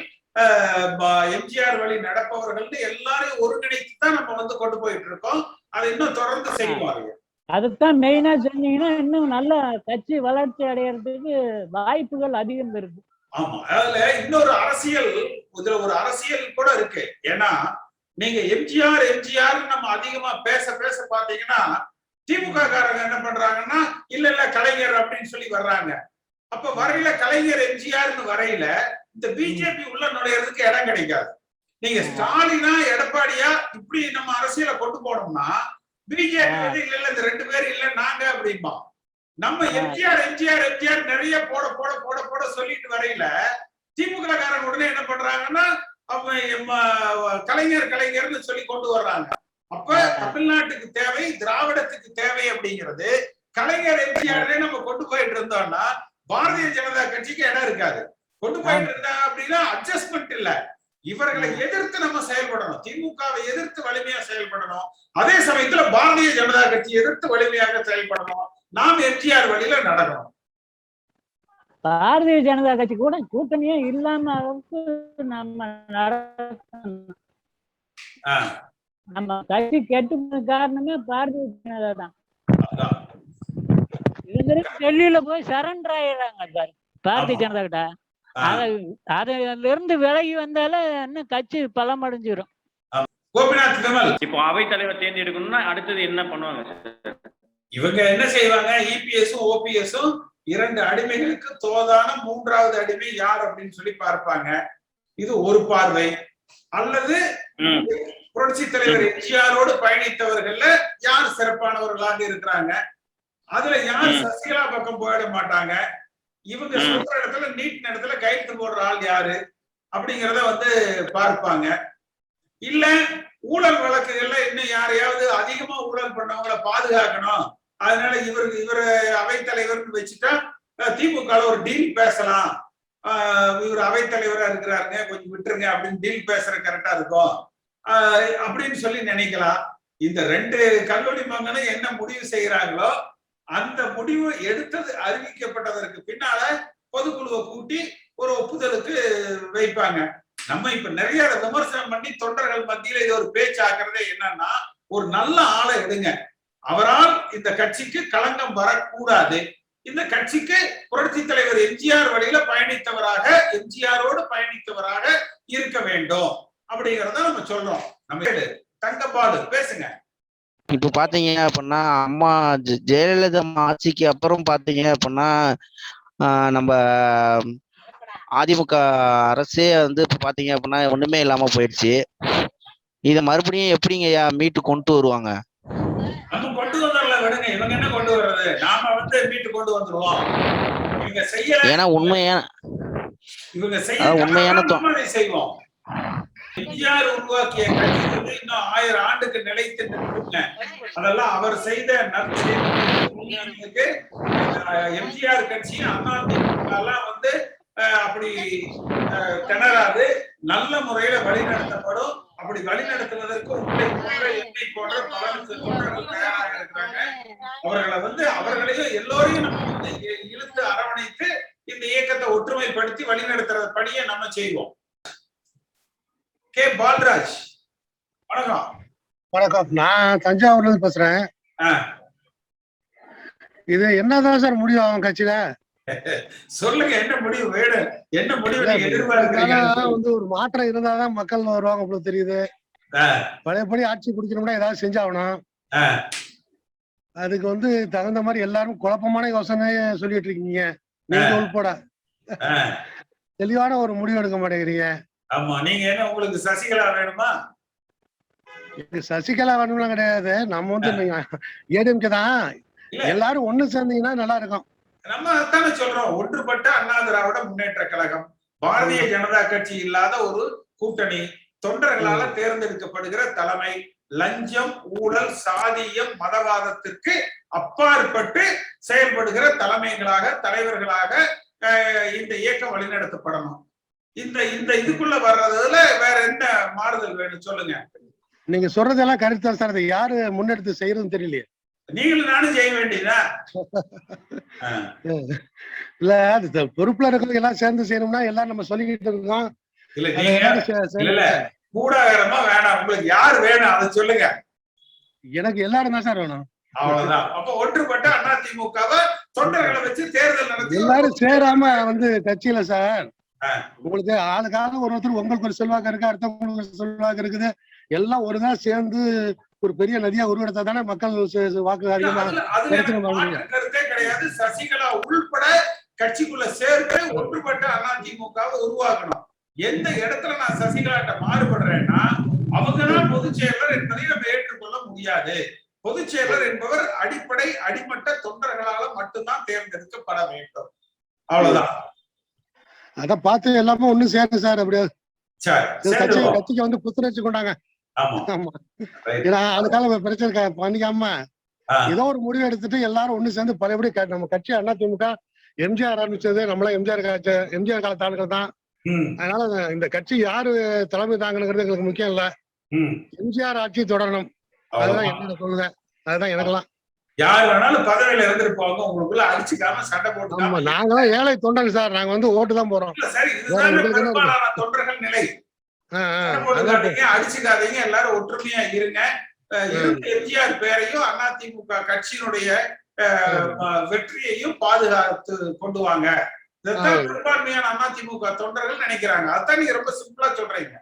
எம்ஜிஆர் வழி நடப்பவர்கள் எல்லாரையும் ஒருங்கிணைத்து தான் நம்ம வந்து கொண்டு போயிட்டு இருக்கோம். அதை இன்னும் தொடர்ந்து செய்வாங்க. அதுதான் மெயினா செஞ்சீங்கன்னா இன்னும் நல்ல கட்சி வளர்ச்சி அடையறதுக்கு வாய்ப்புகள் அதிகம் இருக்கு. ஆமா, அதுல இன்னொரு அரசியல், இதுல ஒரு அரசியல் கூட இருக்கு. ஏன்னா நீங்க எம்ஜிஆர் நம்ம அதிகமா பேச பாத்தீங்கன்னா திமுக காரங்க என்ன பண்றாங்கன்னா இல்ல கலைஞர் அப்படின்னு சொல்லி வர்றாங்க. அப்ப வரையில கலைஞர் எம்ஜிஆர்னு வரையில இந்த பிஜேபி உள்ள நுழையிறதுக்கு இடம் கிடைக்காது. நீங்க ஸ்டாலினா எடப்பாடியா இப்படி நம்ம அரசியலை கொண்டு போனோம்னா பிஜேபி வந்து இல்ல இந்த 2 பேர் இல்ல நாங்க அப்படின்பா. நம்ம எம்ஜிஆர் நிறைய போட சொல்லிட்டு வரையில திமுக காரங்க உடனே என்ன பண்றாங்கன்னா கலைஞர்னு சொல்லி கொண்டு வர்றாங்க. அப்ப தமிழ்நாட்டுக்கு தேவை, திராவிடத்துக்கு தேவை அப்படிங்கிறது கலைஞர் எம்ஜிஆர்ல நம்ம கொண்டு போயிட்டு இருந்தோம்னா பாரதிய ஜனதா கட்சிக்கு இடம் இருக்காது. கொண்டு போயிட்டு இருந்தா அப்படின்னா அட்ஜஸ்ட்மெண்ட் இல்ல. இவர்களை எதிர்த்து நம்ம செயல்படணும், திமுகவை எதிர்த்து வலிமையா செயல்படணும். அதே சமயத்துல பாரதிய ஜனதா கட்சி எதிர்த்து வலிமையாக செயல்படணும். நாம் எம்ஜிஆர் வழியில நடக்கணும். பாரதிய ஜனதா கட்சி கூட கூட்டணியே இல்லாம அளவுக்கு நம்ம கட்சி கெட்டு காரணமே பாரதிய ஜனதா தான். டெல்லியில போய் சரண்டர் ஆயிடுறாங்க பாரதிய ஜனதா கிட்ட. அதுல இருந்து விலகி வந்தால இன்னும் கட்சி பலம் அடைஞ்சிடும். கோபிநாத் விமல். இப்போ அவை தலைவர் தேர்ந்தெடுக்கணும்னா அடுத்தது என்ன பண்ணுவாங்க? இவங்க என்ன செய்வாங்க, இபிஎஸும் ஓபிஎஸும் 2 அடிமைகளுக்கு தோதான 3வது அடிமை யார் அப்படின்னு சொல்லி பார்ப்பாங்க. இது ஒரு பார்வை. அல்லது புரட்சி தலைவர் எம்ஜிஆரோடு பயணித்தவர்கள்ல யார் சிறப்பானவர்களாக இருக்கிறாங்க, அதுல யார் சசிகலா பக்கம் போயிட மாட்டாங்க, இவங்க சொல்ற இடத்துல நீட் இடத்துல கையெழுத்து போடுற ஆள் யாரு அப்படிங்கிறத வந்து பார்ப்பாங்க. இல்ல ஊழல் வழக்குகள்ல இன்னும் யாரையாவது அதிகமா ஊழல் பண்ணவங்களை பாதுகாக்கணும், அதனால இவரு அவைத்தலைவர்னு வச்சுட்டா திமுக ஒரு டீல் பேசலாம், இவர் அவைத்தலைவரா இருக்கிறாருங்க கொஞ்சம் விட்டுருங்க அப்படின்னு டீல் பேசுற கரெக்டா இருக்கும் அப்படின்னு சொல்லி நினைக்கலாம். இந்த 2 கல்லூரி மங்கனும் என்ன முடிவு செய்யறாங்களோ அந்த முடிவு எடுத்தது அறிவிக்கப்பட்டதற்கு பின்னால பொதுக்குழுவை கூட்டி ஒரு ஒப்புதலுக்கு வைப்பாங்க. நம்ம இப்ப நிறைய விமர்சனம் பண்ணி தொண்டர்கள் மத்தியில இது ஒரு பேச்சாக்குறதே என்னன்னா, ஒரு நல்ல ஆளை எடுங்க, அவரால் இந்த கட்சிக்கு களங்கம் வரக்கூடாது, இந்த கட்சிக்கு புரட்சி தலைவர் எம்ஜிஆர் வழியில பயணித்தவராக எம்ஜிஆரோடு பயணித்தவராக இருக்க வேண்டும் அப்படிங்கறத நம்ம சொல்றோம். நம்ம தங்கப்பாடு பேசுங்க. இப்ப பாத்தீங்க அப்படின்னா அம்மா ஜெயலலிதா ஆட்சிக்கு அப்புறம் பாத்தீங்க அப்படின்னா நம்ம அதிமுக அரசே வந்து இப்ப பாத்தீங்க அப்படின்னா ஒண்ணுமே இல்லாம போயிடுச்சு. இத மறுபடியும் எப்படிங்க மீட்டு கொண்டு வருவாங்க? நம்ம கொண்டு வந்துடல, விடுங்க, இவங்க என்ன கொண்டு வர்றது, நாம வந்து மீட்டு கொண்டு வந்துருவோம். இவங்க செய்யல, ஏன்னா உண்மையான செய்வோம். எம்ஜிஆர் உருவாக்கிய கட்சி வந்து இன்னும் 1000 ஆண்டுக்கு நிலைத்து நிற்குங்க. அதெல்லாம் அவர் செய்த நற்செய்திக்கு எம்ஜிஆர் கட்சி அதிமுக எல்லாம் வந்து அப்படி திணறாது, நல்ல முறையில வழிநடத்தப்படும். அப்படி வழிநடத்துவதற்கு என்னை போன்ற பல தொண்டர்கள் தயாராக இருக்கிறாங்க. அவர்களை வந்து அவர்களையும் எல்லோரையும் நம்ம வந்து இழுத்து அரவணைத்து இந்த இயக்கத்தை ஒற்றுமைப்படுத்தி வழிநடத்துற பணியை நம்ம செய்வோம். கே பால்ராஜ், வணக்கம். வணக்கம், நான் தஞ்சாவூர்ல இருந்து பேசுறேன். இது என்னதான் சார் முடியும் அவன் கட்சியில? சொல்லுங்க, என்ன முடிவு வேணும், என்ன முடிவு எதிர்பார்க்கிறீங்க? வந்து ஒரு மாற்றம் இருந்தாதான் மக்கள் வருவாங்க போல தெரியுது. பழையபடி ஆட்சி குடிக்கணும்னா ஏதாவது செஞ்சாகணும். அதுக்கு வந்து தகுந்த மாதிரி எல்லாரும் குழப்பமான யோசனைய சொல்லிட்டு இருக்கீங்க, நீங்க உள்பட. தெளிவான ஒரு முடிவு எடுக்க மாட்டேங்கிறீங்க. ஆமா, நீங்க என்ன உங்களுக்கு சசிகலா வேணுமா? சசிகலா வேணும்லாம் கிடையாது, நம்ம வந்து ஏடிஎம்கே தான். எல்லாரும் ஒண்ணு சேர்ந்தீங்கன்னா நல்லா இருக்கும். நம்ம அதானே சொல்றோம், ஒன்றுபட்ட அண்ணா திராவிட முன்னேற்ற கழகம், பாரதிய ஜனதா கட்சி இல்லாத ஒரு கூட்டணி, தொண்டர்களால தேர்ந்தெடுக்கப்படுகிற தலைமை, லஞ்சம், ஊழல், சாதியம், மதவாதத்திற்கு அப்பாற்பட்டு செயல்படுகிற தலைமைகளாக, தலைவர்களாக இந்த இயக்கம் வழிநடத்தப்படணும். இந்த இதுக்குள்ள வர்றதுல வேற என்ன மாறுதல் வேணும் சொல்லுங்க. நீங்க சொல்றதெல்லாம் கருத்தா சார், அதை யாரு முன்னெடுத்து செய்யறதுன்னு தெரியலையே. நீங்களும் நானும் செய்ய வேண்டியதா? இல்ல, அது பொறுப்புல இருக்கிறவங்க எல்லாம் சேர்ந்து செய்யணும்னா எல்லாம் நம்ம சொல்லிக்கிட்டு இருக்கோம். இல்ல, கூடாரமா வேணாம், உங்களுக்கு யாரு வேணும் அதை சொல்லுங்க. எனக்கு எல்லாரும் தான் சார் வேணும். அவ்வளவுதான். அப்ப ஒன்றுபட்ட அதிமுகவை தொண்டர்களை வச்சு தேர்தல் நடத்தி எல்லாரும் சேராம வந்து கட்சியில சார், உங்களுக்கு ஆளுக்காக ஒருத்தர் உங்களுக்கு ஒரு செல்வாக்கு இருக்கு, அடுத்தவங்களுக்கு செல்வாக்கு இருக்குது, எல்லாம் ஒருதான் சேர்ந்து ஒரு பெரிய நதியா உருவெடுத்தா தானே மக்கள் வாக்கு அதிகமா கருத்தே கிடையாது. சசிகலா உள்பட கட்சிக்குள்ள சேர்த்து ஒன்றுபட்ட அதிமுகவை உருவாக்கணும். எந்த இடத்துல நான் சசிகலாட்ட மாறுபடுறேன்னா, அவங்கதான் பொதுச் செயலர் என்பதை நம்ம ஏற்றுக்கொள்ள முடியாது. பொதுச் செயலர் என்பவர் அடிமட்ட தொண்டர்களால மட்டும்தான் தேர்ந்தெடுக்கப்பட வேண்டும். அவ்வளவுதான். அத பார்த்து எல்லாமே ஒண்ணு சேருங்க சார். அப்படியே கட்சிக்கு வந்து புத்துணர்ச்சி கொண்டாங்க. ஆமா, ஏன்னா அதுக்காக பிரச்சனை பண்ணிக்காம ஏதோ ஒரு முடிவு எடுத்துட்டு எல்லாரும் ஒண்ணு சேர்ந்து பழையபடி நம்ம கட்சி அதிமுக எம்ஜிஆர் ஆரம்பிச்சது, நம்மளா எம்ஜிஆர் காலத்து ஆளுகள் தான். அதனால இந்த கட்சி யாரு தலைமை தாங்கணுங்கிறது எங்களுக்கு முக்கியம் இல்ல, எம்ஜிஆர் ஆட்சி தொடரணும். அதுதான் என்ன சொல்லுங்க, அதுதான் எனக்கெல்லாம். யார் வேணாலும் பதவியில இருந்திருப்பாங்க, உங்களுக்குள்ள அடிச்சுக்காம சண்டை போட்டு. நாங்களாம் ஏழை தொண்டங்க சார், நாங்க வந்து ஓட்டு தான் போறோம். தொண்டர்கள் நிலை அடிச்சுக்காதீங்க, எல்லாரும் ஒற்றுமையா இருங்க. எம்ஜிஆர் பேரையும் அதிமுக கட்சியினுடைய வெற்றியையும் பாதுகாத்து கொண்டு வாங்க. இதைத்தான் பெரும்பான்மையான அதிமுக தொண்டர்கள் நினைக்கிறாங்க. அதான் நீங்க ரொம்ப சிம்பிளா சொல்றீங்க.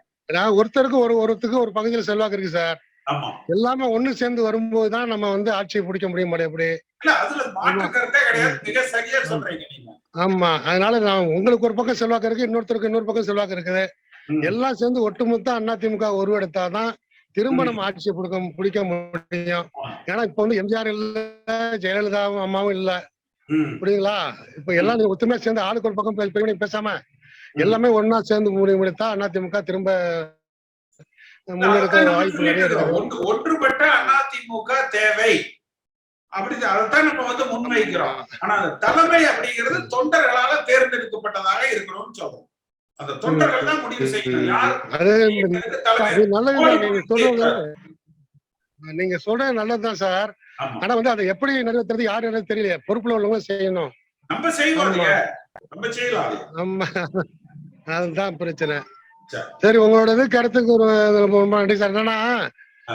ஒருத்தருக்கு ஒருத்தருக்கு ஒரு பகுதியில செல்வாக்கு இருக்கு சார். ஆமா. எல்லாமே ஒண்ணு சேர்ந்து வரும்போதுதான் நம்ம வந்து ஆட்சியை பிடிக்க முடியும் எப்படி. ஆமா, அதனால நான் உங்களுக்கு ஒரு பக்கம் செல்வாக்கு இருக்கு, இன்னொருத்தருக்கு இன்னொரு பக்கம் செல்வாக்கு இருக்குது. எல்லாம் சேர்ந்து ஒட்டுமொத்த அதிமுக உருவெடுத்தாதான் திரும்ப நம்ம ஆட்சியை பிடிக்க முடியும். ஏன்னா இப்ப வந்து எம்ஜிஆர் இல்ல, ஜெயலலிதாவும் அம்மாவும் இல்ல, புரியுங்களா? இப்ப எல்லாம் நீங்க ஒத்துமையா சேர்ந்து ஆளுக்கு ஒரு பக்கம் பேசாம எல்லாமே ஒன்னா சேர்ந்து முடித்தா அதிமுக திரும்ப முன்னெடுக்க வாய்ப்பு நிறைய இருக்கு. ஒன்றுபட்ட அதிமுக தேவை அப்படி அதைத்தான் நம்ம வந்து முன்வைக்கிறோம். ஆனா அந்த தலைமை அப்படிங்கிறது தொண்டர்களால தேர்ந்தெடுக்கப்பட்டதாக இருக்கணும்னு சொல்றோம். அந்த தொண்டர்கள் தான் முடிவு செய்யணும் யார். நீங்க சொல்றது நல்லதுதான் சார். ஆனா வந்து அதை எப்படி நிறைவேற்றுறது யாரு எனக்கு தெரியல. பொறுப்புல உள்ளவங்க செய்யணும். நம்ம செய்வோம், நம்ம செய்யலாம். ஆமா, அதுதான் பிரச்சனை. சரி, உங்களோட கருத்துக்கு ஒரு நன்றி சார். என்னன்னா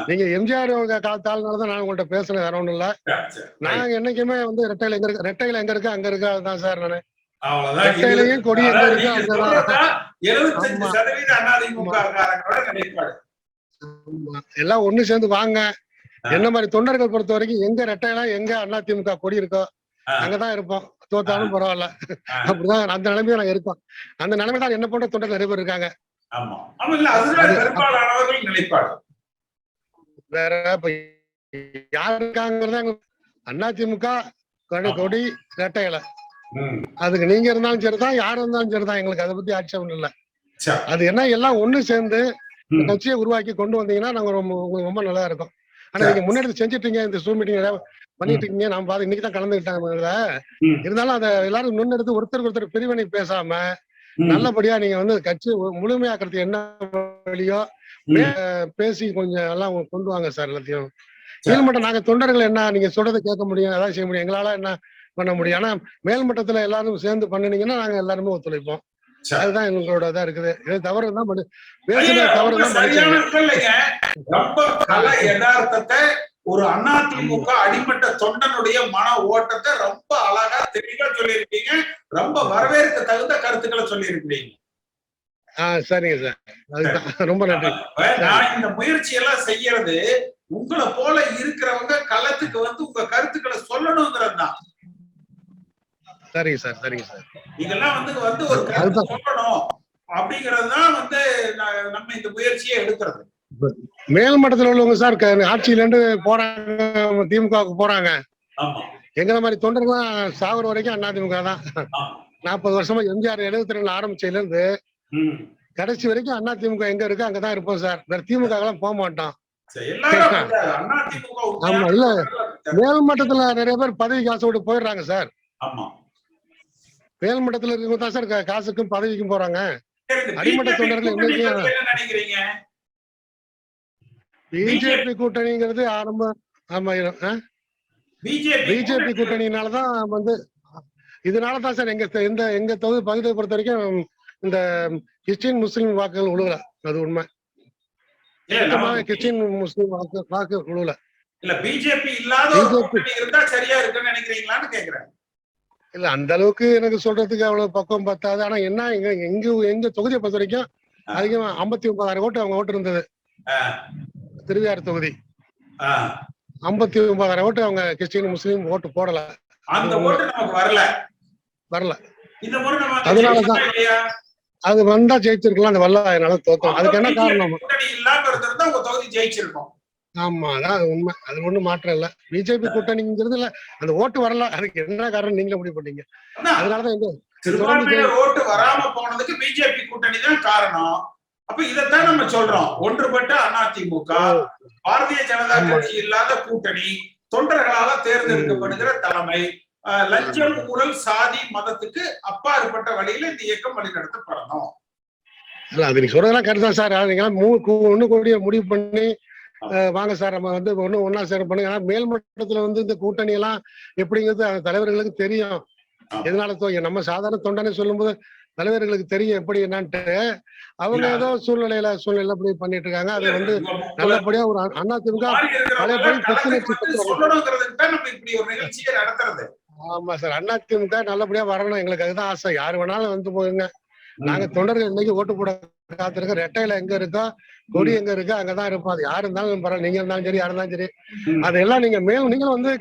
நீங்க எம்ஜிஆர் காலத்தாலதான் நான் உங்கள்ட்ட பேசுறேன், வேற ஒண்ணும் இல்ல. நாங்க என்னைக்குமே வந்து ரெட்டையில எங்க இருக்கு அங்க இருக்கா தான் சார். நானு ரெட்டையிலையும் கொடி எங்க இருக்கு அங்கதான். எல்லாம் ஒண்ணு சேர்ந்து வாங்க. என்ன மாதிரி தொண்டர்கள் பொறுத்த வரைக்கும் எங்க ரெட்டையில எங்க அதிமுக கொடி இருக்கோ அங்கதான் இருப்போம். தோத்தாலும் பரவாயில்ல. அப்படிதான் அந்த நிலைமையில நாங்க இருக்கோம். அந்த நிலைமை தான் என்ன போன்ற தொண்டர்கள் நிறைய பேர் இருக்காங்க. வேற இப்ப யாரு இருக்காங்கிறத அதிமுக கொடி ரெட்டையில அதுக்கு நீங்க இருந்தாலும் சரிதான், யாரு இருந்தாலும் சரிதான், எங்களுக்கு அதை பத்தி ஆட்சேபம் இல்லை. அது என்ன எல்லாம் ஒண்ணு சேர்ந்து கட்சியை உருவாக்கி கொண்டு வந்தீங்கன்னா நாங்க உங்களுக்கு ரொம்ப நல்லா இருக்கும். ஆனா நீங்க முன்னெடுத்து செஞ்சுட்டீங்க, இந்த ஜூம் மீட்டிங் பண்ணிட்டு இருக்கீங்க. நான் பாத்து இன்னைக்கு தான் கலந்துக்கிட்டாங்க. இருந்தாலும் அதை எல்லாரும் முன்னெடுத்து ஒருத்தருக்கு ஒருத்தர் பிரிவினை பேசாம நல்லபடியா நீங்க வந்து கட்சி முழுமையாக்குறதுக்கு என்ன வழியோ பேசி கொஞ்சம் எல்லாம் கொண்டு வாங்க சார். எல்லாத்தையும் கீழ்மட்டம் நாங்க தொண்டர்கள் என்ன நீங்க சொல்றதை கேட்க முடியும், அதான் செய்ய முடியும். எங்களால என்ன பண்ண முடியும். ஆனா மேல்மட்டத்துல எல்லாரும் சேர்ந்து பண்ணினீங்கன்னா நாங்க எல்லாருமே ஒத்துழைப்போம். அதுதான் எங்களோட இதா இருக்குது. இது தவறு தான் பேசுற தவறு தான். ஒரு அதிமுக அடிமட்ட தொண்டனுடைய மன ஓட்டத்தை ரொம்ப அழகா தெளிவா சொல்லியிருக்கீங்க. ரொம்ப வரவேற்க தகுந்த கருத்துக்களை சொல்லியிருக்கிறீங்க. சரிங்க சார், அதுதான் ரொம்ப நன்றி. நான் இந்த முயற்சி எல்லாம் செய்யறது உங்களை போல இருக்கிறவங்க களத்துக்கு வந்து உங்க கருத்துக்களை சொல்லணுங்கிறது தான். சரிங்க சார், சரிங்க சார். இதெல்லாம் வந்து ஒரு கருத்து சொல்லணும் அப்படிங்கிறது தான் வந்து நம்ம இந்த முயற்சியை எடுக்கிறது. மேல் மட்டத்தில் உள்ளவங்க சார் ஆட்சியில இருந்து போறாங்க, திமுகவுக்கு போறாங்க. எங்களை மாதிரி தொண்டர்கள்லாம் சாகுற வரைக்கும் அதிமுக தான். 40 வருஷமா எம்ஜிஆர் 72 ஆரம்பிச்சதுல இருந்து கடைசி வரைக்கும் அதிமுக எங்க இருக்கு அங்கதான் இருப்போம் சார். வேற திமுக எல்லாம் போக மாட்டோம். ஆமா, இல்ல மேல் மட்டத்துல நிறைய பேர் பதவி காசு விட்டு போயிடுறாங்க சார். மேல் மட்டத்துல இருக்கவங்க தான் சார் காசுக்கும் பதவிக்கும் போறாங்க. அடிமட்ட தொண்டர்கள் என்னைக்கு பிஜேபி கூட்டணிங்கிறது ஆரம்பம். ஆமா, பிஜேபி கூட்டணினாலதான் வந்து இதனாலதான் சார் எங்க தொகுதி பகுதியை பொறுத்த வரைக்கும் இந்த கிறிஸ்டின் முஸ்லீம் வாக்குகள் உழுவல. அது உண்மை. கிறிஸ்டின் முஸ்லீம் வாக்கு உழுவல. இல்ல பிஜேபி இல்லாத இருந்தா சரியா இருக்குன்னு நினைக்கிறீங்களான்னு கேக்குறேன். இல்ல அந்த அளவுக்கு எனக்கு சொல்றதுக்கு அவ்வளவு பக்கம் பத்தாது. ஆனா என்ன எங்க தொகுதியை பொறுத்த வரைக்கும் அதிகமா 59,000 ஓட்டு அவங்க ஓட்டு இருந்தது. திருவையாறு தொகுதி 59,000 ஓட்டு அவங்க கிறிஸ்டின் முஸ்லீம் ஓட்டு போடல. அந்த ஓட்டு நமக்கு வரல. அதனாலதான் அது வந்தா ஜெயிச்சிருக்கலாம். அது வரல, அதனால தோத்தோம். அதுக்கு என்ன காரணம்? ஆமா, அதான் அது உண்மை. அது ஒண்ணும் மாற்றம் இல்ல. பிஜேபி கூட்டணிங்கிறது இல்ல, அந்த ஓட்டு வரல. அதுக்கு என்ன காரணம் நீங்களே முடிவு பண்ணீங்க. அதனாலதான் ஓட்டு வராம போனதுக்கு பிஜேபி கூட்டணி தான் காரணம். அப்ப இதைத்தான் நம்ம சொல்றோம். ஒன்றுபட்ட அதிமுக, பாரதிய ஜனதா கட்சி இல்லாத கூட்டணி, தொண்டர்களால தேர்ந்தெடுக்கப்படுகிற தலைமை, லஞ்சம், ஊழல், சாதி, மதத்துக்கு அப்பாற்பட்ட வழியில இந்த இயக்கம் வழிநடத்தப்படணும். அது நீங்க சொல்றதெல்லாம் கருதான் சார். ஒண்ணு கூடிய முடிவு பண்ணி வாங்க சார், நம்ம வந்து ஒன்னா சேர பண்ணுங்க. ஆனா மேல் மட்டத்துல வந்து இந்த கூட்டணி எல்லாம் எப்படிங்கிறது தலைவர்களுக்கு தெரியும். எதனால நம்ம சாதாரண தொண்டனை சொல்லும் போது தலைவர்களுக்கு தெரியும் எப்படி என்னன்ட்டு. அவங்க ஏதோ சூழ்நிலை அப்படி பண்ணிட்டு இருக்காங்க. அது வந்து நல்லபடியா ஒரு அதிமுக ஆமா சார், அதிமுக நல்லபடியா வரணும். எங்களுக்கு அதுதான் ஆசை. யாரு வேணாலும் வந்து போகுங்க, நாங்க தொண்டர்கள் இன்னைக்கு ஓட்டு போட காத்திருக்க, ரெட்டையில எங்க இருக்கோ, கொடி எங்க இருக்கோ அங்கதான் இருப்போம். அது யாரு இருந்தாலும் பரவாயில்ல, நீங்க இருந்தாலும் சரி, யாரு இருந்தாலும் சரி. அதெல்லாம் நீங்க மேலும் நீங்களும் வந்து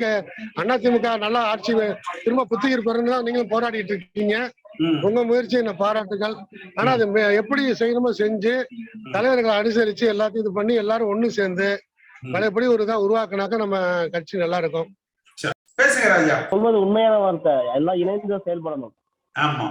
அதிமுக நல்லா ஆட்சி திரும்ப புத்துயிர் பெறணும் நீங்களும் போராடிட்டு இருக்கீங்க. உங்க முயற்சி என்ன பாராட்டுகள். ஆனா அது எப்படி செய்யணுமோ செஞ்சு தலைவர்களை அனுசரிச்சு எல்லாத்தையும் இது பண்ணி எல்லாரும் ஒண்ணு சேர்ந்து பழையபடி ஒரு இதாக உருவாக்குனாக்க நம்ம கட்சி நல்லா இருக்கும். பேசுங்க ராஜா. சொல்வது உண்மையான வார்த்தை. எல்லாம் இணைந்து செயல்படணும். ஆமா,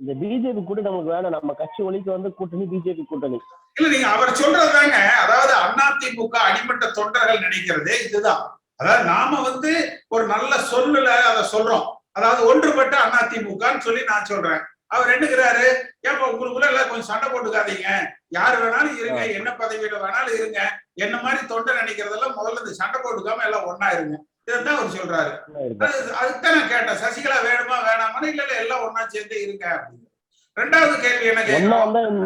இந்த பிஜேபி கூட்டணி நமக்கு வேணும். நம்ம கட்சி ஒழிக்க வந்து கூட்டணி பிஜேபி கூட்டணி இல்ல. நீங்க அவர் சொல்றதுதாங்க, அதாவது அதிமுக அடிமட்ட தொண்டர்கள் நினைக்கிறதே இதுதான். அதாவது நாம வந்து ஒரு நல்ல சொல்லுல அதை சொல்றோம். அதாவது ஒன்றுபட்ட அதிமுகன்னு சொல்லி நான் சொல்றேன். அவர் என்னங்கிறாரு, ஏன் உங்களுக்குள்ள எல்லாம் கொஞ்சம் சண்டை போட்டுக்காதீங்க, யாரு வேணாலும் இருங்க, என்ன பதவியில வேணாலும் இருங்க, என்ன மாதிரி தொண்டை நினைக்கிறதெல்லாம் முதல்ல இந்த சண்டை போட்டுக்காம எல்லாம் ஒன்னா இருங்க. இதான் அவர் சொல்றாரு. அதுதான் நான் கேட்டேன், சசிகலா வேணுமா வேணாமான்னு. இல்ல இல்ல எல்லாம் ஒன்னா சேர்ந்து இருங்க அப்படின்னு. ரெண்டாவது கேள்வி என்ன கேட்கிறோம்,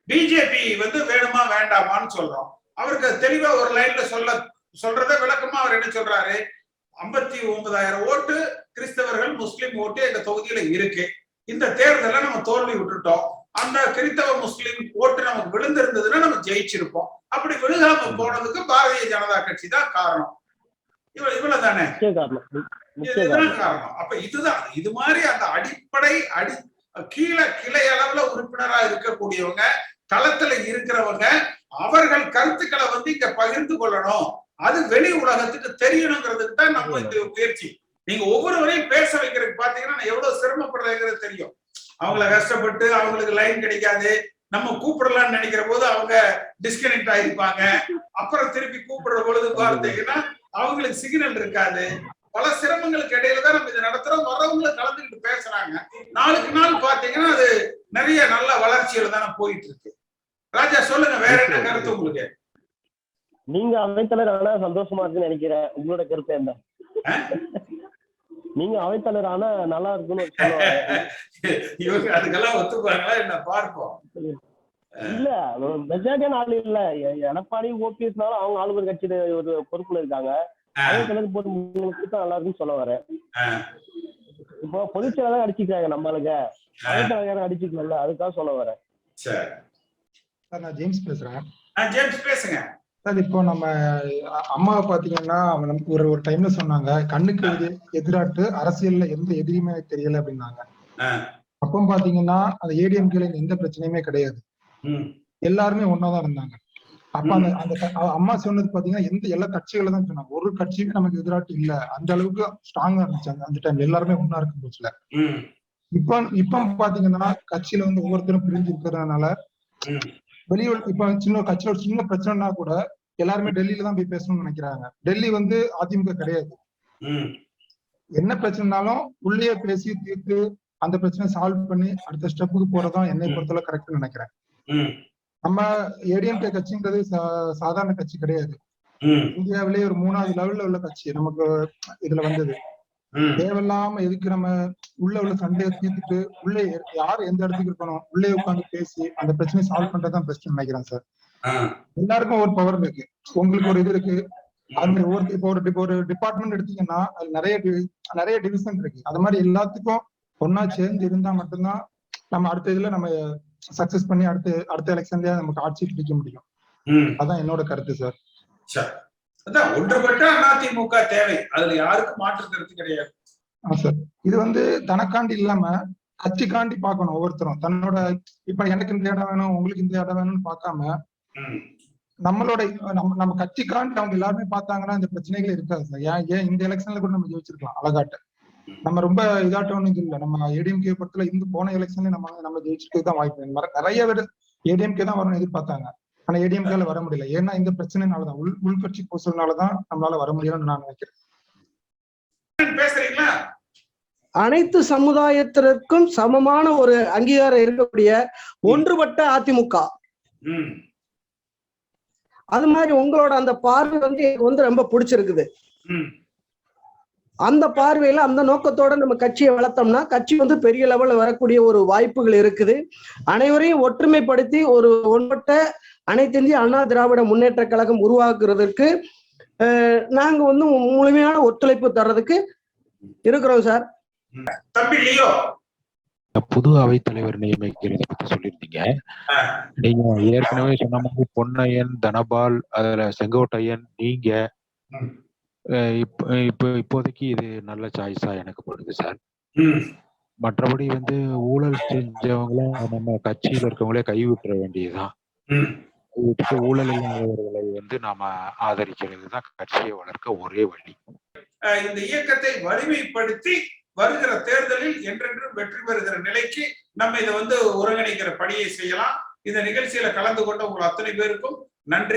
பிஜேபி வந்து வேணுமா வேண்டாமான்னு சொல்றோம். அவருக்கு தெளிவா ஒரு லைன்ல சொல்றத விளக்கமா அவர் என்ன சொல்றாரு, 59,000 ஓட்டு கிறிஸ்தவர்கள் முஸ்லிம் ஓட்டு எங்க தொகுதியில இருக்கு. இந்த தேர்தலை நம்ம தோல்வி விட்டுட்டோம். அந்த கிறிஸ்தவ முஸ்லிம் ஓட்டு நமக்கு விழுந்திருந்ததுன்னா நம்ம ஜெயிச்சிருப்போம். அப்படி விழுகாம போனதுக்கு பாரதிய ஜனதா கட்சி தான் காரணம். இவ்வளவுதானே இதுதான் காரணம். அப்ப இதுதான் இது மாதிரி அந்த அடிப்படை கிளை அளவுல உறுப்பினரா இருக்கக்கூடியவங்க, களத்துல இருக்கிறவங்க, அவர்கள் கருத்துக்களை வந்து இங்க பகிர்ந்து கொள்ளணும். அது வெளி உலகத்துக்கு தெரியணுங்கிறதுக்கு தான் நம்ம இந்த முயற்சி. நீங்க ஒவ்வொருவரையும் பேச வைக்கிறதுக்கு பாத்தீங்கன்னா நான் எவ்வளவு சிரமப்படுறதுங்கிறது தெரியும். அவங்கள கஷ்டப்பட்டு அவங்களுக்கு லைன் கிடைக்காது. நம்ம கூப்பிடலாம்னு நினைக்கிற போது அவங்க டிஸ்கனெக்ட் ஆயிருப்பாங்க. அப்புறம் திருப்பி கூப்பிடுற பொழுது பார்த்தீங்கன்னா அவங்களுக்கு சிக்னல் இருக்காது. பல சிரமங்களுக்கு இடையில தான் நம்ம இதை நடத்துறோம். வரவங்களும் கலந்துக்கிட்டு பேசுறாங்க. நாளுக்கு நாள் பாத்தீங்கன்னா அது நிறைய நல்ல வளர்ச்சியில தானே போயிட்டு இருக்கு. ராஜா சொல்லுங்க, வேற என்ன கருத்து உங்களுக்கு? நீங்க அவைத்தலைவர் ஆனா சந்தோஷமா இருக்குன்னு நினைக்கிறேன். உங்களோட கருத்து என்ன? நீங்க அவைத்தலைவர் ஆனா நல்லா இருக்குன்னு இவங்க அதுக்கெல்லாம் ஒத்துப்பாங்களா என்ன பார்ப்போம். இல்ல மெஜாரிட்டியான ஆளு இல்ல. எடப்பாடி ஓபிஎஸ்னாலும் அவங்க ஆளுநர் கட்சியில ஒரு பொறுப்புல இருக்காங்க. அவைத்தலைவர் போட்டு நல்லா இருக்குன்னு சொல்ல வரேன். இப்போ பொதுச்செயலாளர் அடிச்சுக்கிறாங்க நம்மளுக்கு, அவைத்தலைவர் அடிச்சுக்கல, அதுக்காக சொல்ல வரேன். சார் நான் ஜேம்ஸ் பேசுறேன். ஜேம்ஸ் பேசுங்க சார். இப்போ நம்ம அம்மாவை பாத்தீங்கன்னா நமக்கு ஒரு டைம்ல சொன்னாங்க, கண்ணுக்கு எதிராட்டு அரசியல்ல எந்த எதிரியுமே தெரியல அப்படின்னாங்க. அப்போ பாத்தீங்கன்னா அந்த ஏடிஎம்கேல எந்த பிரச்சனையுமே கிடையாது, எல்லாருமே ஒன்னாதான் இருந்தாங்க. அப்ப அந்த அம்மா சொன்னது பாத்தீங்கன்னா எல்லா கட்சிகளை தான் சொன்னாங்க, ஒரு கட்சியுமே நமக்கு எதிராட்டு இல்ல. அந்த அளவுக்கு ஸ்ட்ராங்கா இருந்துச்சாங்க அந்த டைம்ல, எல்லாருமே ஒன்னா இருக்கும் போச்சுல. இப்ப பாத்தீங்கன்னா கட்சியில வந்து ஒவ்வொருத்தரும் பிரிஞ்சு இருக்கிறதுனால வெளியூர் இப்ப கட்சியில ஒரு சின்ன பிரச்சனைனா கூட எல்லாருமே டெல்லியில தான் போய் பேசணும்னு நினைக்கிறாங்க. டெல்லி வந்து அதிமுக கிடையாது. என்ன பிரச்சனைனாலும் உள்ளே பேசி தீர்த்து அந்த பிரச்சனை சால்வ் பண்ணி அடுத்த ஸ்டெப்புக்கு போறதுதான் என்னை பொறுத்தளவு கரெக்ட்னு நினைக்கிறேன். நம்ம ஏடிஎம்கே கட்சிங்கிறது சாதாரண கட்சி கிடையாது. இந்தியாவிலேயே ஒரு 3வது லெவல்ல உள்ள கட்சி நமக்கு இதுல வந்தது. தேவையில்லாம எதுக்கு நம்ம உள்ள சண்டையை தீர்த்துட்டு உள்ளே யாரு எந்த இடத்துக்கு இருக்கணும் உள்ளே உட்காந்து பேசி அந்த பிரச்சனையை சால்வ் பண்றதுதான் பெஸ்ட் நினைக்கிறேன் சார். எல்லாருக்கும் ஒரு பவர் இருக்கு, உங்களுக்கு ஒரு இது இருக்கு. அது மாதிரி இப்போ ஒரு டிபார்ட்மெண்ட் எடுத்தீங்கன்னா அது நிறைய டிவிஷன் இருக்கு. அது மாதிரி எல்லாத்துக்கும் ஒன்னா சேர்ந்து இருந்தா மட்டும்தான் நம்ம அடுத்த இதுல நம்ம சக்சஸ் பண்ணி அடுத்த எலெக்ஷன்லயே நமக்கு ஆட்சி பிடிக்க முடியும். அதான் என்னோட கருத்து சார். ஒன்றுபட்ட அதிமுக தேவை, அதுல யாருக்கும் மாற்று கருத்து கிடையாது. சார் இது வந்து தனக்காண்டி இல்லாம கட்சிக்காண்டி பார்க்கணும். ஒவ்வொருத்தரும் தன்னோட இப்ப எனக்கு இந்த இடம் வேணும், உங்களுக்கு இந்த இடம் வேணும்னு பார்க்காம நம்மளோட நம்ம கட்சிக்காண்டி அவங்க எல்லாருமே பார்த்தாங்கன்னா இந்த பிரச்சனைகள் இருக்காது சார். ஏன் இந்த எலெக்ஷன்ல கூட நம்ம ஜெயிச்சிருக்கலாம் அழகாட்ட. நம்ம ரொம்ப இதாட்டோன்னு இல்லை. நம்ம ஏடிஎம்கே பொறுத்தல இந்த போன எலெக்ஷன்ல நம்ம ஜெயிச்சுட்டு தான் வாய்ப்பு. நிறைய பேர் ஏடிஎம்கே தான் வரணும்னு எதிர்பார்த்தாங்க, ஆனா ஏடிஎம்கேல வர முடியல. ஏன்னா இந்த பிரச்சனைனாலதான் உள்கட்சி பூசல்னாலதான் நம்மளால வர முடியும்னு நான் நினைக்கிறேன். பேசுறீங்களா? அனைத்து சமுதாயத்திற்கும் சமமான ஒரு அங்கீகாரம் இருக்கக்கூடிய ஒன்றுபட்ட அதிமுக, அது மாதிரி உங்களோட அந்த பார்வை வந்து எனக்கு வந்து ரொம்ப பிடிச்சிருக்குது. அந்த பார்வையில அந்த நோக்கத்தோட நம்ம கட்சியை வளர்த்தோம்னா கட்சி வந்து பெரிய லெவல்ல வரக்கூடிய ஒரு வாய்ப்புகள் இருக்குது. அனைவரையும் ஒற்றுமைப்படுத்தி ஒரு ஒன்பட்ட அனைத்து இந்திய அண்ணா திராவிட முன்னேற்ற கழகம் உருவாக்குறதுக்கு நாங்க வந்து முழுமையான ஒத்துழைப்பு தர்றதுக்கு இருக்கிறோம் சார். தம்பி லியோ, புது அவைத்தலைவர் நியமிக்கிறத பத்தி சொல்லியிருந்தீங்க. நீங்க ஏற்கனவே சொன்ன மாதிரி பொன்னையன், தனபால், அதுல செங்கோட்டையன், நீங்க இப்போதைக்கு இது நல்ல சாய்ஸா எனக்கு படுது சார். மற்றபடி வந்து ஊழல் செஞ்சவங்கள நம்ம கட்சியில இருக்கவங்களே கைவிட்டுற வேண்டியதுதான். விட்டுட்டு ஊழல் இல்லாதவர்களை வந்து நாம ஆதரிக்கிறது தான் கட்சியை வளர்க்க ஒரே வழி. இந்த இயக்கத்தை வலிமைப்படுத்தி வருகிற தேர்தலில் என்றென்றும் வெற்றி பெறுகிற நிலைக்கு நம்ம இதை வந்து ஒருங்கிணைக்கிற பணியை செய்யலாம். இந்த நிகழ்ச்சியில கலந்து கொண்ட உங்கள் அத்தனை பேருக்கும் நன்றி.